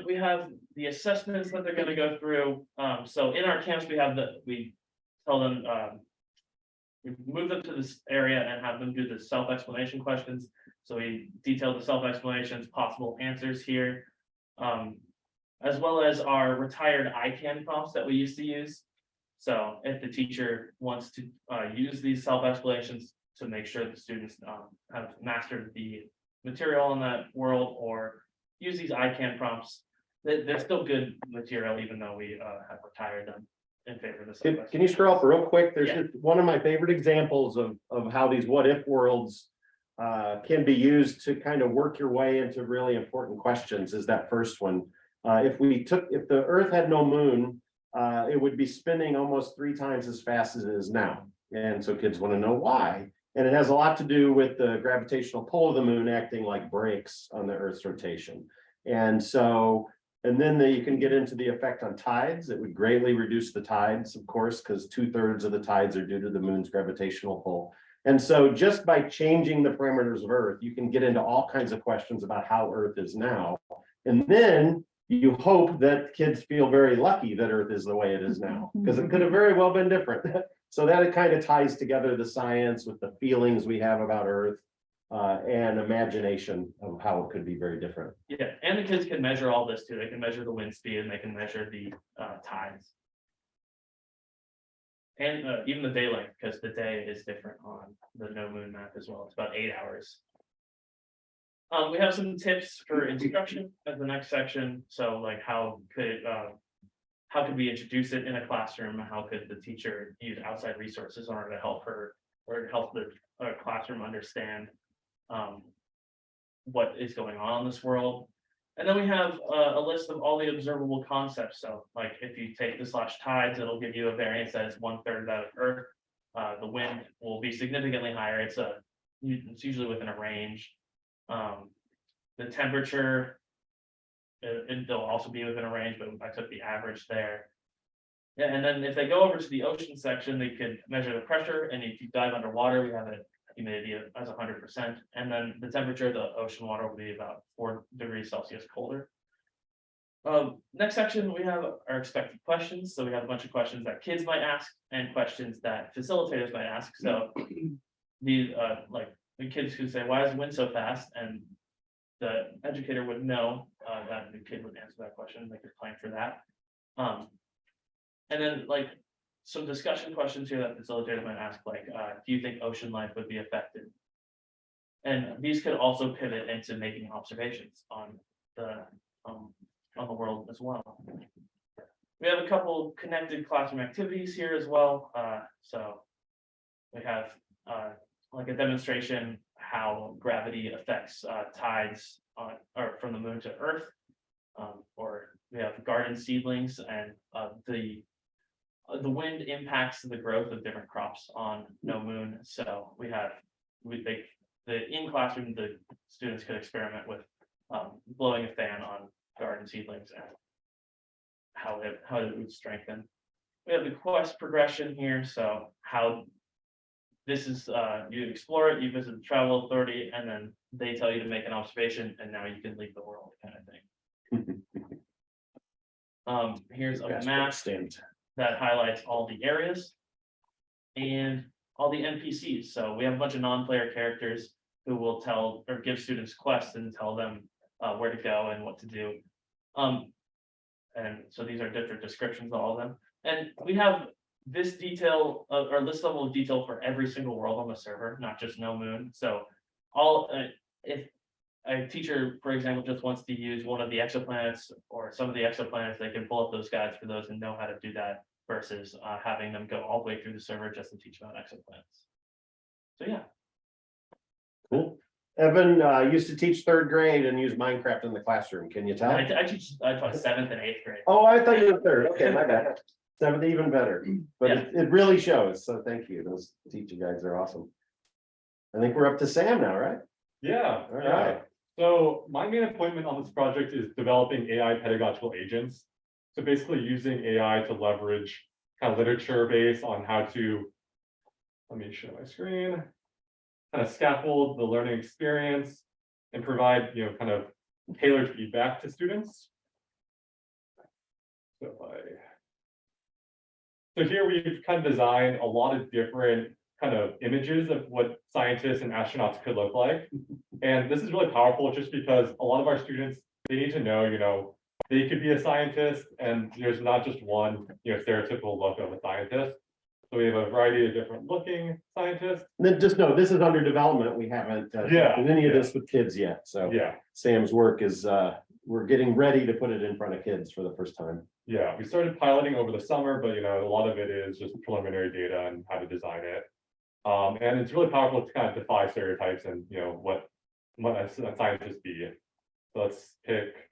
we have the assessments that they're going to go through. So in our camps, we tell them we move them to this area and have them do the self-explanation questions. So we detail the self-explanations, possible answers here, as well as our retired ICANN prompts that we used to use. So if the teacher wants to use these self-explanations to make sure the students have mastered the material in that world, or use these ICANN prompts, they're still good material, even though we have retired them in favor of the self-explanation. Can you scroll up real quick? There's Yeah. just one of my favorite examples of how these what if worlds can be used to kind of work your way into really important questions is that first one. If the Earth had no moon, it would be spinning almost 3 times as fast as it is now. And so kids want to know why. And it has a lot to do with the gravitational pull of the moon acting like brakes on the Earth's rotation. And then you can get into the effect on tides. It would greatly reduce the tides, of course, because 2/3 of the tides are due to the moon's gravitational pull. And so just by changing the parameters of Earth, you can get into all kinds of questions about how Earth is now. And then you hope that kids feel very lucky that Earth is the way it is now, because it could have very well been different. So that it kind of ties together the science with the feelings we have about Earth and imagination of how it could be very different. Yeah, and the kids can measure all this too. They can measure the wind speed and they can measure the tides. And even the day length, because the day is different on the no moon map as well. It's about 8 hours. We have some tips for instruction as the next section. So like how could we introduce it in a classroom? How could the teacher use outside resources in order to help her or help the classroom understand what is going on in this world? And then we have a list of all the observable concepts. So like if you take the slash tides, it'll give you a variance that is 1/3 that of Earth. The wind will be significantly higher. It's usually within a range. The temperature, they'll also be within a range, but I took the average there. Yeah, and then if they go over to the ocean section, they could measure the pressure, and if you dive underwater, we have a humidity as 100%, and then the temperature of the ocean water will be about 4 degrees Celsius colder. Next section, we have our expected questions. So we have a bunch of questions that kids might ask and questions that facilitators might ask. So the like the kids who say, "Why is the wind so fast?" and the educator would know that the kid would answer that question. They could plan for that. And then like some discussion questions here that facilitator might ask, like, do you think ocean life would be affected? And these could also pivot into making observations on the world as well. We have a couple connected classroom activities here as well. So we have like a demonstration how gravity affects tides or from the moon to Earth. Or we have garden seedlings, and the wind impacts the growth of different crops on no moon. So in classroom, the students could experiment with blowing a fan on garden seedlings and how it would strengthen. We have the quest progression here. So how this is, you explore it, you visit the travel authority, and then they tell you to make an observation, and now you can leave the world, kind of thing. Here's a map that highlights all the areas and all the NPCs. So we have a bunch of non-player characters who will tell or give students quests and tell them where to go and what to do. And so these are different descriptions of all of them. And we have this detail or this level of detail for every single world on the server, not just no moon. So if a teacher, for example, just wants to use one of the exoplanets or some of the exoplanets, they can pull up those guides for those and know how to do that versus having them go all the way through the server just to teach about exoplanets. So yeah. Cool. Evan used to teach 3rd grade and use Minecraft in the classroom. Can you tell? I taught 7th and 8th grade. Oh, I thought you were 3rd. Okay, my bad. 7th, even better. But Yeah. it really shows. So thank you. Those teacher guides are awesome. I think we're up to Sam now, right? Yeah, All yeah. right. So my main appointment on this project is developing AI pedagogical agents. So basically using AI to leverage kind of literature based on how to, let me show my screen, kind of scaffold the learning experience and provide, kind of tailored feedback to students. So here we've kind of designed a lot of different kind of images of what scientists and astronauts could look like. And this is really powerful just because a lot of our students, they need to know, they could be a scientist, and there's not just one, stereotypical look of a scientist. So we have a variety of different looking scientists. And then just know this is under development. We haven't done any of this with kids yet. So Yeah, Sam's work is we're getting ready to put it in front of kids for the first time. yeah. We started piloting over the summer, but a lot of it is just preliminary data and how to design it. And it's really powerful to kind of defy stereotypes and what a scientist be. So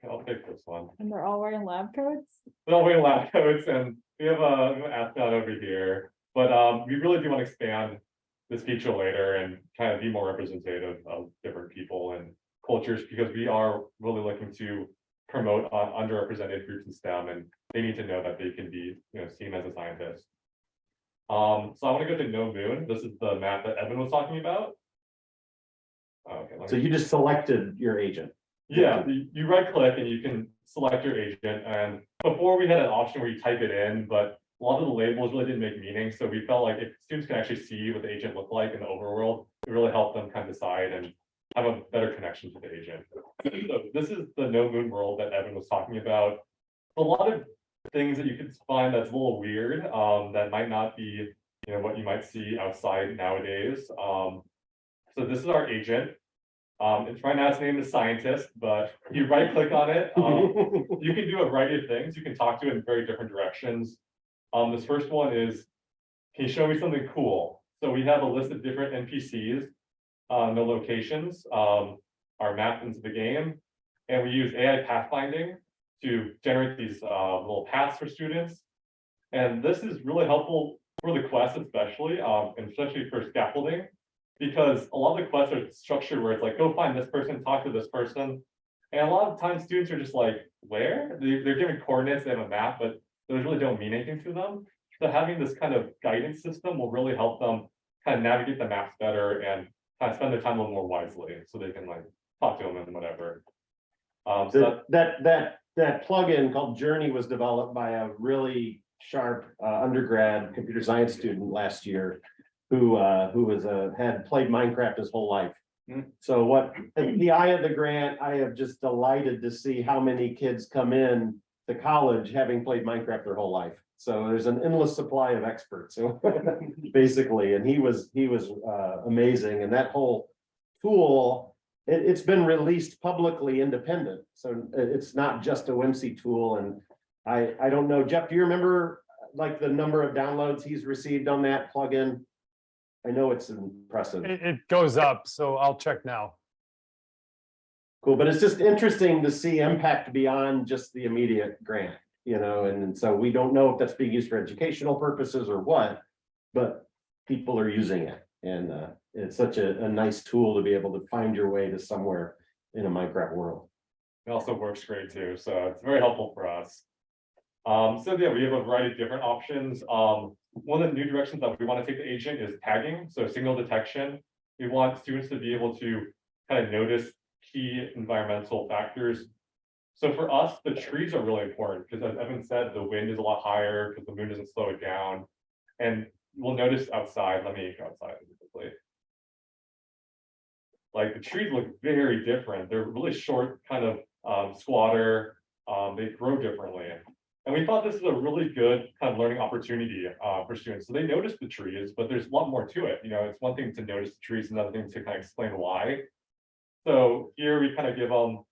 I'll pick this one. And they're all wearing lab coats? They're all wearing lab coats, and we have an astronaut over here. But we really do want to expand this feature later and kind of be more representative of different people and cultures, because we are really looking to promote underrepresented groups in STEM, and they need to know that they can be seen as a scientist. So I want to go to No Moon. This is the map that Evan was talking about. Okay. So you just selected your agent. Yeah, you right click and you can select your agent, and before we had an option where you type it in, but a lot of the labels really didn't make meaning, so we felt like if students can actually see what the agent looked like in the overworld, it really helped them kind of decide and have a better connection to the agent. So this is the No Moon world that Evan was talking about. A lot of things that you could find that's a little weird, that might not be, what you might see outside nowadays. So this is our agent. It's right now its name is Scientist, but you right click on it. You can do a variety of things. You can talk to it in very different directions. This first one is, can you show me something cool? So we have a list of different NPCs, no locations, are mapped into the game. And we use AI pathfinding to generate these little paths for students. And this is really helpful for the quest, especially, and especially for scaffolding, because a lot of the quests are structured where it's like, go find this person, talk to this person. And a lot of times students are just like, where? They're given coordinates, they have a map, but those really don't mean anything to them. So having this kind of guidance system will really help them kind of navigate the maps better and kind of spend their time a little more wisely, so they can like talk to them and whatever. So That plugin called Journey was developed by a really sharp undergrad computer science student last year who had played Minecraft his whole life. So what at the eye of the grant, I have just delighted to see how many kids come in to college having played Minecraft their whole life. So there's an endless supply of experts, basically, and he was amazing. And that whole tool, it's been released publicly independent, so it's not just a WHIMC tool. And I don't know, Jeff, do you remember like the number of downloads he's received on that plugin? I know it's impressive. It goes up, so I'll check now. Cool, but it's just interesting to see impact beyond just the immediate grant, and so we don't know if that's being used for educational purposes or what, but people are using it. And it's such a nice tool to be able to find your way to somewhere in a Minecraft world. it also works great too, so it's very helpful for us. So yeah, we have a variety of different options. One of the new directions that we want to take the agent is tagging, so signal detection. We want students to be able to kind of notice key environmental factors. So for us, the trees are really important because, as Evan said, the wind is a lot higher because the moon doesn't slow it down. And we'll notice outside, let me go outside quickly. Like the trees look very different. They're really short, kind of squatter. They grow differently. And we thought this is a really good kind of learning opportunity for students. So they notice the trees, but there's a lot more to it. It's one thing to notice the trees, another thing to kind of explain why. So here we kind of give them,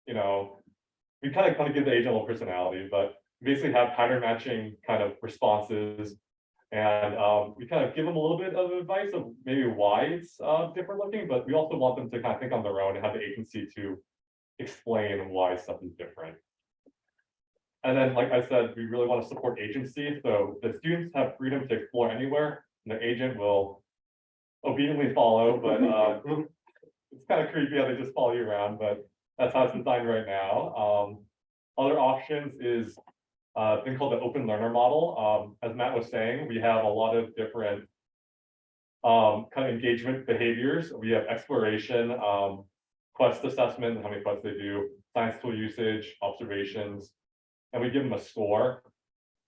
we kind of give the agent a little personality, but basically have pattern matching kind of responses. And we kind of give them a little bit of advice of maybe why it's different looking, but we also want them to kind of think on their own and have the agency to explain why stuff is different. And then, like I said, we really want to support agency. So the students have freedom to explore anywhere, and the agent will obediently follow, but it's kind of creepy how they just follow you around, but that's how it's designed right now. Other options is a thing called the open learner model. As Matt was saying, we have a lot of different kind of engagement behaviors. We have exploration, quest assessment, how many quests they do, science tool usage, observations, and we give them a score.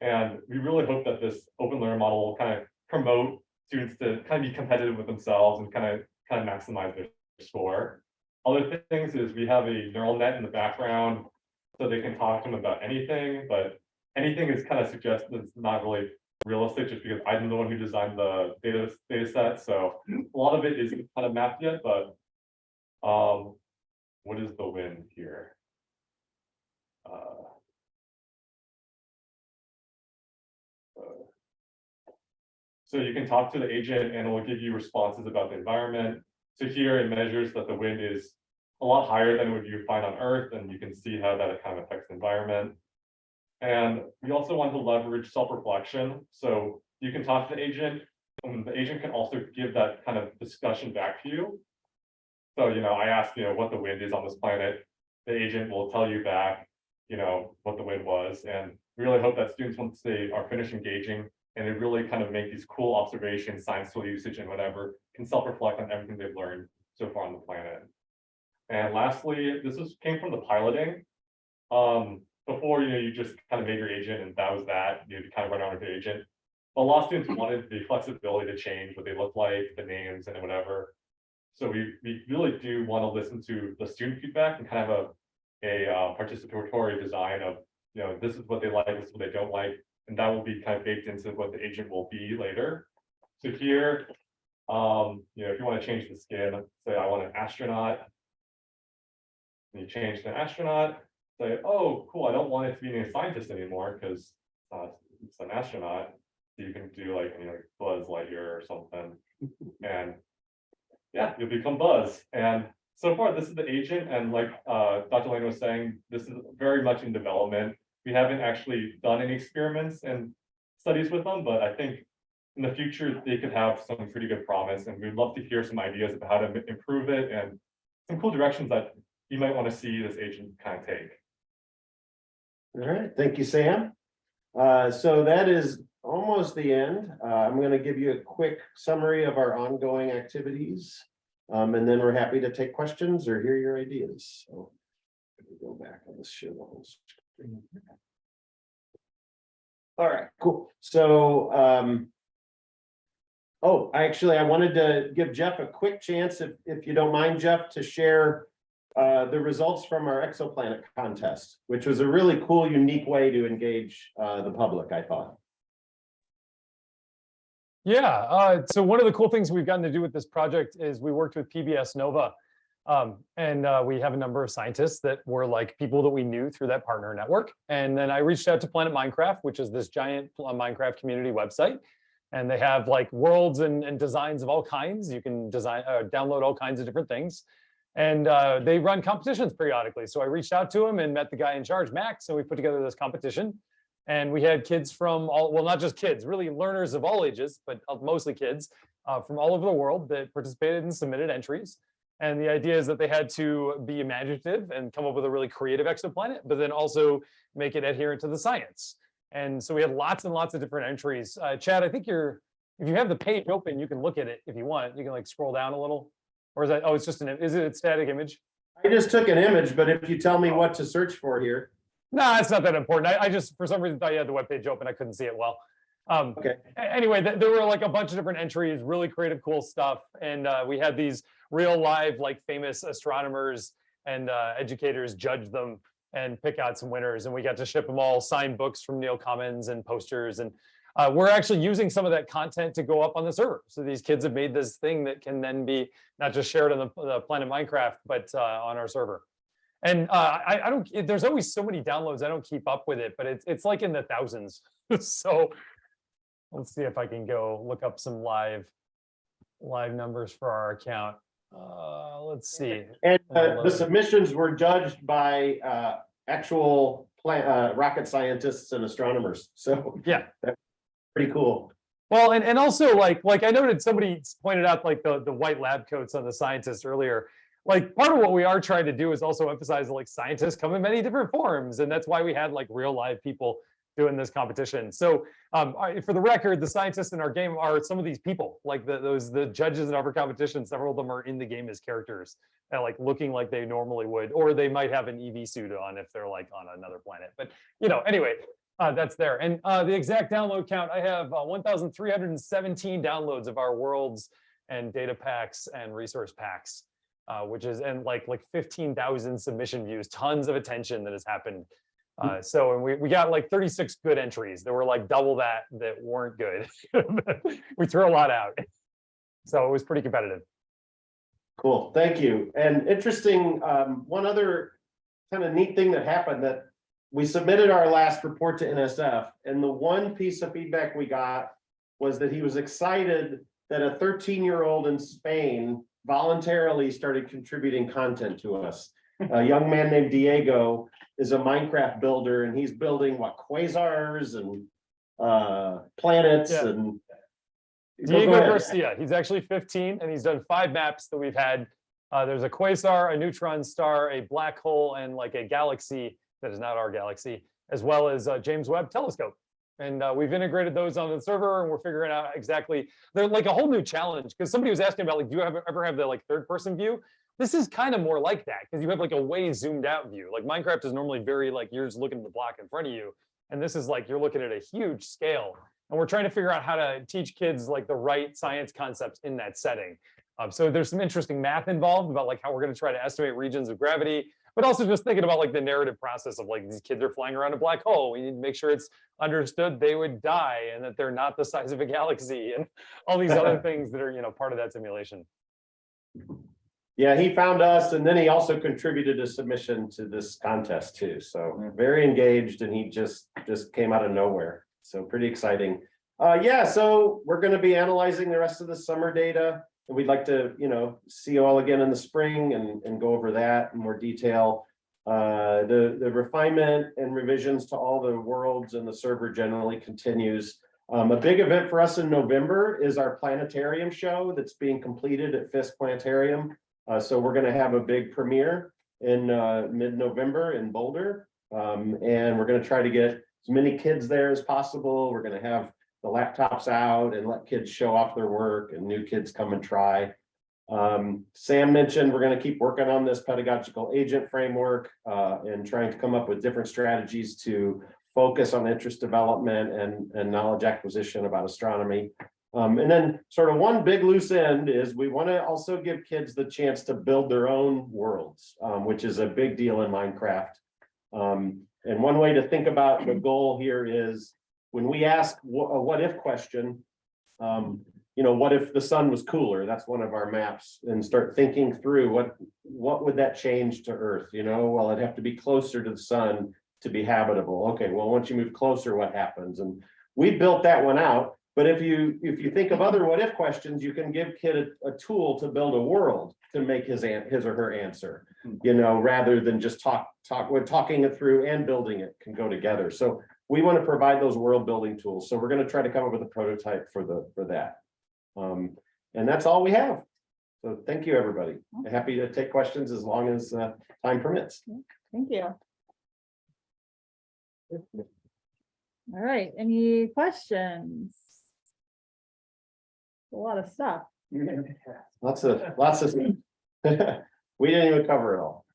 And we really hope that this open learner model will kind of promote students to kind of be competitive with themselves and kind of maximize their score. Other things is we have a neural net in the background so they can talk to them about anything, but anything is kind of suggested it's not really realistic just because I'm the one who designed the data set. So a lot of it isn't kind of mapped yet, but what is the wind here? So you can talk to the agent and it will give you responses about the environment. So here it measures that the wind is a lot higher than what you find on Earth, and you can see how that kind of affects the environment. And we also want to leverage self-reflection. So you can talk to the agent, and the agent can also give that kind of discussion back to you. So, I asked, what the wind is on this planet. The agent will tell you back, what the wind was. And we really hope that students, once they are finished engaging and they really kind of make these cool observations, science tool usage and whatever, can self-reflect on everything they've learned so far on the planet. And lastly, came from the piloting. Before, you just kind of made your agent and that was that. You kind of run around with the agent. But a lot of students wanted the flexibility to change what they look like, the names and whatever. So we really do want to listen to the student feedback and kind of a participatory design of, this is what they like, this is what they don't like, and that will be kind of baked into what the agent will be later. So here, if you want to change the skin, say I want an astronaut, and you change to an astronaut, say, oh, cool, I don't want it to be a scientist anymore because it's an astronaut. So you can do like, Buzz Lightyear or something, and yeah, you'll become Buzz. And so far, this is the agent, and like Dr. Lane was saying, this is very much in development. We haven't actually done any experiments and studies with them, but I think in the future they could have some pretty good promise, and we'd love to hear some ideas about how to improve it and some cool directions that you might want to see this agent kind of take. All right, thank you, Sam. So that is almost the end. I'm going to give you a quick summary of our ongoing activities, and then we're happy to take questions or hear your ideas. So let me go back on this show the whole screen. All right, cool. So, I wanted to give Jeff a quick chance, if you don't mind, Jeff, to share the results from our exoplanet contest, which was a really cool, unique way to engage the public, I thought. Yeah, so one of the cool things we've gotten to do with this project is we worked with PBS Nova, and we have a number of scientists that were like people that we knew through that partner network. And then I reached out to Planet Minecraft, which is this giant Minecraft community website. And they have like worlds and designs of all kinds. You can download all kinds of different things. And they run competitions periodically. So I reached out to him and met the guy in charge, Max, and we put together this competition. And we had kids from not just kids, really learners of all ages, but mostly kids from all over the world that participated and submitted entries. And the idea is that they had to be imaginative and come up with a really creative exoplanet, but then also make it adherent to the science. And so we had lots and lots of different entries. Chad, I think if you have the page open, you can look at it if you want. You can like scroll down a little. Or is that, it's just is it a static image? I just took an image, but if you tell me what to search for here. No, it's not that important. I just, for some reason, thought you had the webpage open. I couldn't see it well. Okay. Anyway, there were like a bunch of different entries, really creative, cool stuff. And we had these real live, like famous astronomers and educators judge them and pick out some winners. And we got to ship them all signed books from Neil Cummins and posters. And we're actually using some of that content to go up on the server. So these kids have made this thing that can then be not just shared on the Planet Minecraft, but on our server. And I don't, there's always so many downloads, I don't keep up with it, but it's like in the thousands. So let's see if I can go look up some live numbers for our account. Let's see. And the submissions were judged by actual rocket scientists and astronomers. So yeah, that's pretty cool. Well, and also like I noted somebody pointed out like the white lab coats on the scientists earlier. Like part of what we are trying to do is also emphasize that like scientists come in many different forms, and that's why we had like real live people doing this competition. So for the record, the scientists in our game are some of these people, like the judges in our competition. Several of them are in the game as characters, and like looking like they normally would, or they might have an EV suit on if they're like on another planet. But anyway, that's there. And the exact download count, I have 1,317 downloads of our worlds and data packs and resource packs. Which is, and like 15,000 submission views, tons of attention that has happened. So, and we got like 36 good entries. There were like double that weren't good. We threw a lot out. So it was pretty competitive. Cool, thank you. And interesting, one other kind of neat thing that happened, that we submitted our last report to NSF, and the one piece of feedback we got was that he was excited that a 13-year-old in Spain voluntarily started contributing content to us. A young man named Diego is a Minecraft builder, and he's building quasars and planets. Yeah. And Diego Garcia, he's actually 15, and he's done 5 maps that we've had. There's a quasar, a neutron star, a black hole, and like a galaxy that is not our galaxy, as well as a James Webb Telescope. And we've integrated those on the server, and we're figuring out exactly, they're like a whole new challenge, because somebody was asking about, like, do you ever have the like third person view? This is kind of more like that, because you have like a way zoomed out view. Like Minecraft is normally very like, you're just looking at the block in front of you. And this is like, you're looking at a huge scale. And we're trying to figure out how to teach kids like the right science concepts in that setting. So there's some interesting math involved about like how we're going to try to estimate regions of gravity, but also just thinking about like the narrative process of like these kids are flying around a black hole. We need to make sure it's understood they would die and that they're not the size of a galaxy and all these other things that are, you know, part of that simulation. Yeah, he found us, and then he also contributed a submission to this contest too. So very engaged, and he just came out of nowhere. So pretty exciting. Yeah, so we're going to be analyzing the rest of the summer data, and we'd like to, you know, see you all again in the spring and go over that in more detail. The refinement and revisions to all the worlds and the server generally continues. A big event for us in November is our planetarium show that's being completed at Fisk Planetarium. So we're going to have a big premiere in mid-November in Boulder, and we're going to try to get as many kids there as possible. We're going to have the laptops out and let kids show off their work, and new kids come and try. Sam mentioned we're going to keep working on this pedagogical agent framework and trying to come up with different strategies to focus on interest development and knowledge acquisition about astronomy. And then sort of one big loose end is we want to also give kids the chance to build their own worlds, which is a big deal in Minecraft. And one way to think about the goal here is when we ask a what if question, you know, what if the sun was cooler? That's one of our maps, and start thinking through what would that change to Earth? You know, well, it'd have to be closer to the sun to be habitable. Okay, well, once you move closer, what happens? And we built that one out. But if you think of other what if questions, you can give kid a tool to build a world to make his or her answer, you know, rather than just talking it through and building it can go together. So we want to provide those world building tools. So we're going to try to come up with a prototype for that. And that's all we have. So thank you, everybody. Happy to take questions as long as time permits. Thank you. All right, any questions? A lot of stuff. Lots of we didn't even cover it all.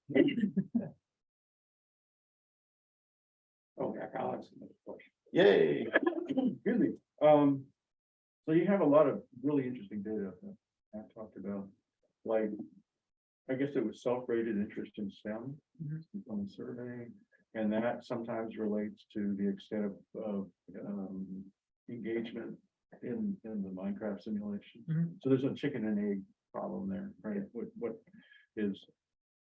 Oh, yeah, I'll ask another question. Yay. Excuse me. So you have a lot of really interesting data that I've talked about, like, I guess it was self-rated interest in STEM on the survey, and that sometimes relates to the extent of engagement in the Minecraft simulation. So there's a chicken and egg problem there, right? What is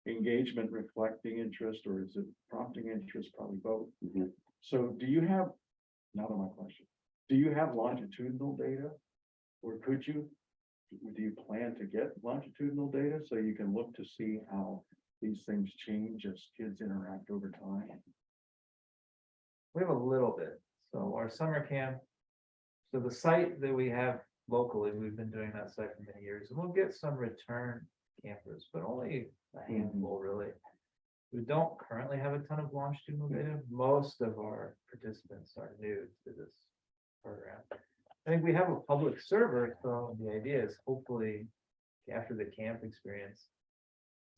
engagement reflecting interest, or is it prompting interest? Probably both. So do you have, now to my question, do you have longitudinal data, or do you plan to get longitudinal data so you can look to see how these things change as kids interact over time? We have a little bit. So our summer camp, so the site that we have locally, we've been doing that site for many years, and we'll get some return campers, but only a handful really. We don't currently have a ton of longitudinal data. Most of our participants are new to this program. I think we have a public server, so the idea is hopefully after the camp experience,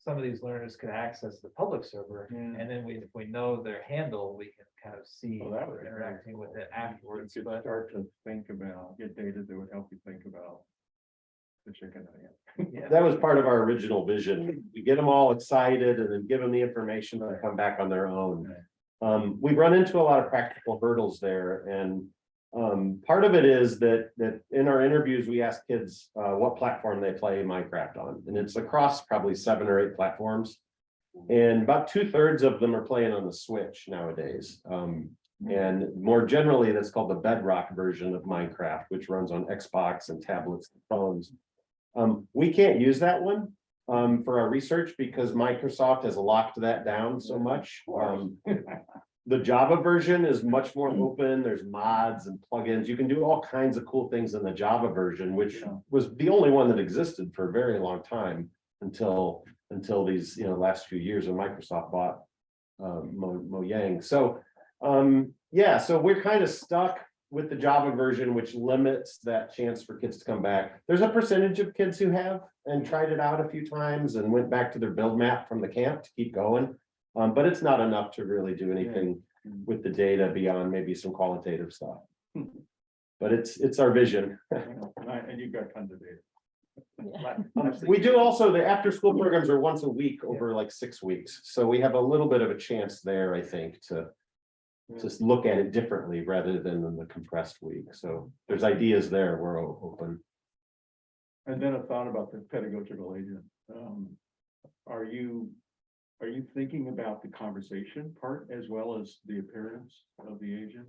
some of these learners could access the public server, and then if we know their handle, we can kind of see Well, that would we're be interacting with it afterwards. You could But start to think about, get data that would help you think about the chicken and egg. yeah, That was part of our original vision. We get them all excited and then give them the information to come back on their own. We've run into a lot of practical hurdles there, and part of it is that in our interviews, we ask kids what platform they play Minecraft on, and it's across probably 7 or 8 platforms. And about 2/3 of them are playing on the Switch nowadays. And more generally, that's called the Bedrock version of Minecraft, which runs on Xbox and tablets and phones. We can't use that one for our research because Microsoft has locked that down so much. The Java version is much more open. There's mods and plugins. You can do all kinds of cool things in the Java version, which was the only one that existed for a very long time until these last few years when Mojang. So Yeah, so we're kind of stuck with the Java version, which limits that chance for kids to come back. There's a percentage of kids who have and tried it out a few times and went back to their build map from the camp to keep going. But it's not enough to really do anything with the data beyond maybe some qualitative stuff. But it's our vision. And you've got tons of data. We do also, the after school programs are once a week over like 6 weeks. So we have a little bit of a chance there, I think, to just look at it differently rather than in the compressed week. So there's ideas there. We're open. And then a thought about the pedagogical agent. Are you thinking about the conversation part as well as the appearance of the agent?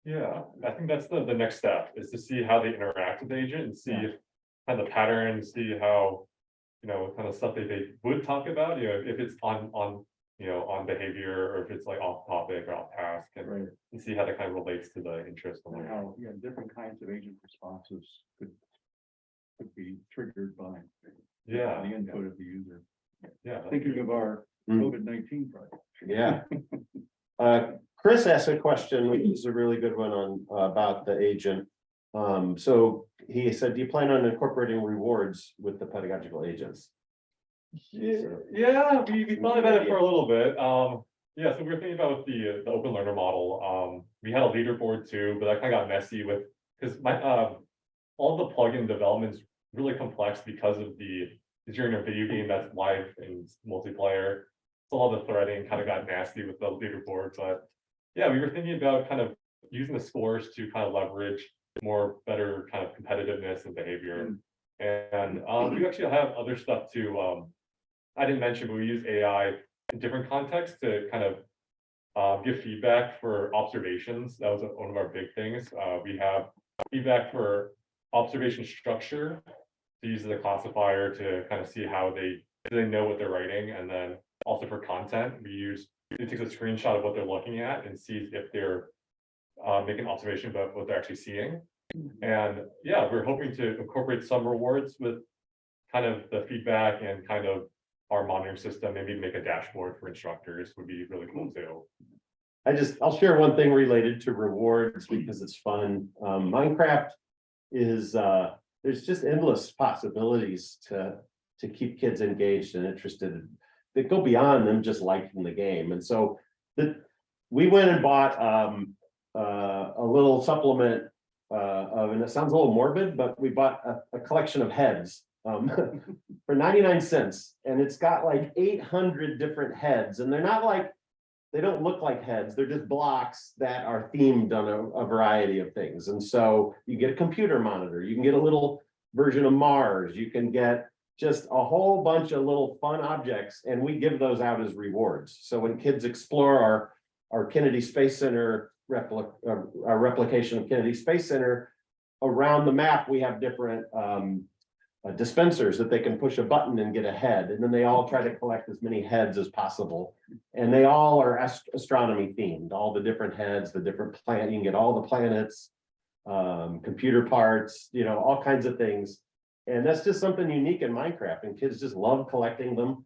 Yeah, I think that's the next step, is to see how they interact with the agent and see kind of the pattern, see how, kind of stuff they would talk about, if it's on behavior, or if it's like off topic or off task, and see how that kind of relates to the interest. And how, different kinds of agent responses could be triggered by the input of the user. Yeah. Thinking of our COVID-19 project. Yeah. Chris asked a question, which is a really good one on about the agent. So he said, do you plan on incorporating rewards with the pedagogical agents? Yeah, we thought about it for a little bit. Yeah, so we were thinking about the open learner model. We had a leaderboard too, but that kind of got messy because all the plugin development is really complex because of you're in a video game that's live and multiplayer. So all the threading kind of got nasty with the leaderboard. But yeah, we were thinking about kind of using the scores to kind of leverage better kind of competitiveness and behavior. And we actually have other stuff too. I didn't mention, but we use AI in different contexts to kind of give feedback for observations. That was one of our big things. We have feedback for observation structure, to use as a classifier to kind of see how do they know what they're writing. And then also for content, it takes a screenshot of what they're looking at and sees if they're making an observation about what they're actually seeing. And yeah, we're hoping to incorporate some rewards with kind of the feedback and kind of our monitoring system. Maybe make a dashboard for instructors would be really cool too. I'll share one thing related to rewards because it's fun. Minecraft is there's just endless possibilities to keep kids engaged and interested that go beyond them just liking the game. And so we went and bought a little supplement and it sounds a little morbid, but we bought a collection of heads for 99 cents. And it's got like 800 different heads, and they don't look like heads. They're just blocks that are themed on a variety of things. And so you get a computer monitor, you can get a little version of Mars, you can get just a whole bunch of little fun objects, and we give those out as rewards. So when kids explore our Kennedy Space Center our replication of Kennedy Space Center, around the map we have different dispensers that they can push a button and get a head, and then they all try to collect as many heads as possible, and they all are astronomy themed. All the different heads, the different planet, you can get all the planets, computer parts, all kinds of things. And that's just something unique in Minecraft, and kids just love collecting them.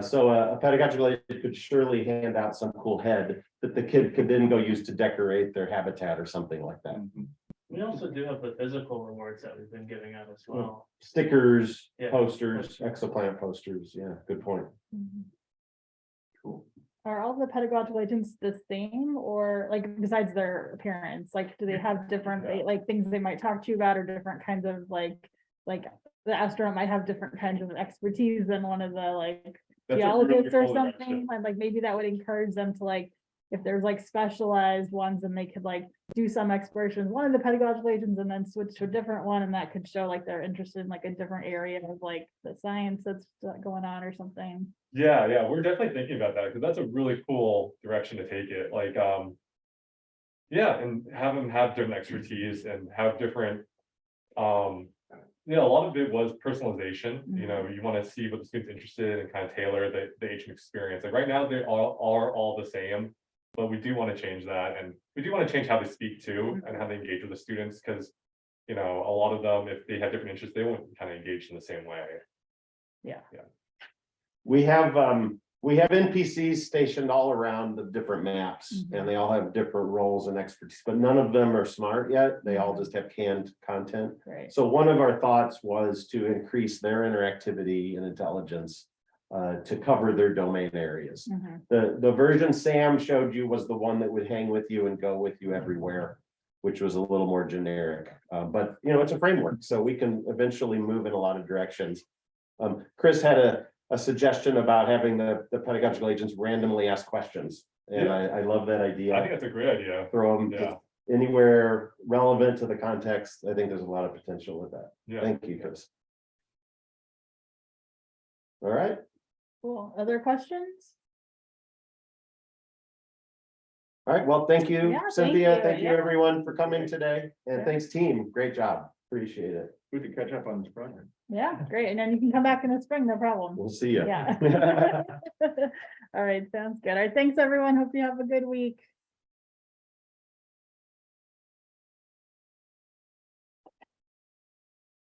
So a pedagogical agent could surely hand out some cool head that the kid could then go use to decorate their habitat or something like that. We also do have the physical rewards that we've been giving out as well. Stickers, Yeah. posters, exoplanet posters. Yeah, good point. Cool. Are all the pedagogical agents the same, or like besides their appearance, like do they have different like things they might talk to you about, or different kinds of like the astronaut might have different kinds of expertise than one of the That's a geologists really or cool something, and maybe that would encourage them to if there's specialized ones, and they could do some exploration with one of the pedagogical agents and then switch to a different one, and that could show they're interested in a different area of the science that's going on or something. Yeah, we're definitely thinking about that because that's a really cool direction to take it. And have them have different expertise and have different a lot of it was personalization. You want to see what the student's interested in and kind of tailor the agent experience. Right now they all the same, but we do want to change that, and we do want to change how they speak too and how they engage with the students, because a lot of them, if they have different interests, they won't kind of engage in the same way. Yeah. We have we have NPCs stationed all around the different maps, Mhm. and they all have different roles and expertise, but none of them are smart yet. They all just have canned content. Great. So one of our thoughts was to increase their interactivity and intelligence to cover their domain areas. Mhm. The version Sam showed you was the one that would hang with you and go with you everywhere, which was a little more generic. But you know, it's a framework, so we can eventually move in a lot of directions. Chris had a suggestion about having the pedagogical agents randomly ask questions. And Yeah. I love that I think idea. that's a great idea. Throw them Yeah. anywhere relevant to the context. I think there's a lot of potential with that. Yeah. Thank you, Chris. All right. Cool. Other questions? All right, well, thank you, Yeah, thank Cynthia. you, Thank you, yeah. everyone, for coming today. And Yeah. thanks, team. Great job. Appreciate it. We could catch up on this project. Yeah, great. And then you can come back in the spring, no problem. We'll see you. Yeah. All right, sounds good. All right, thanks, everyone. Hope you have a good week.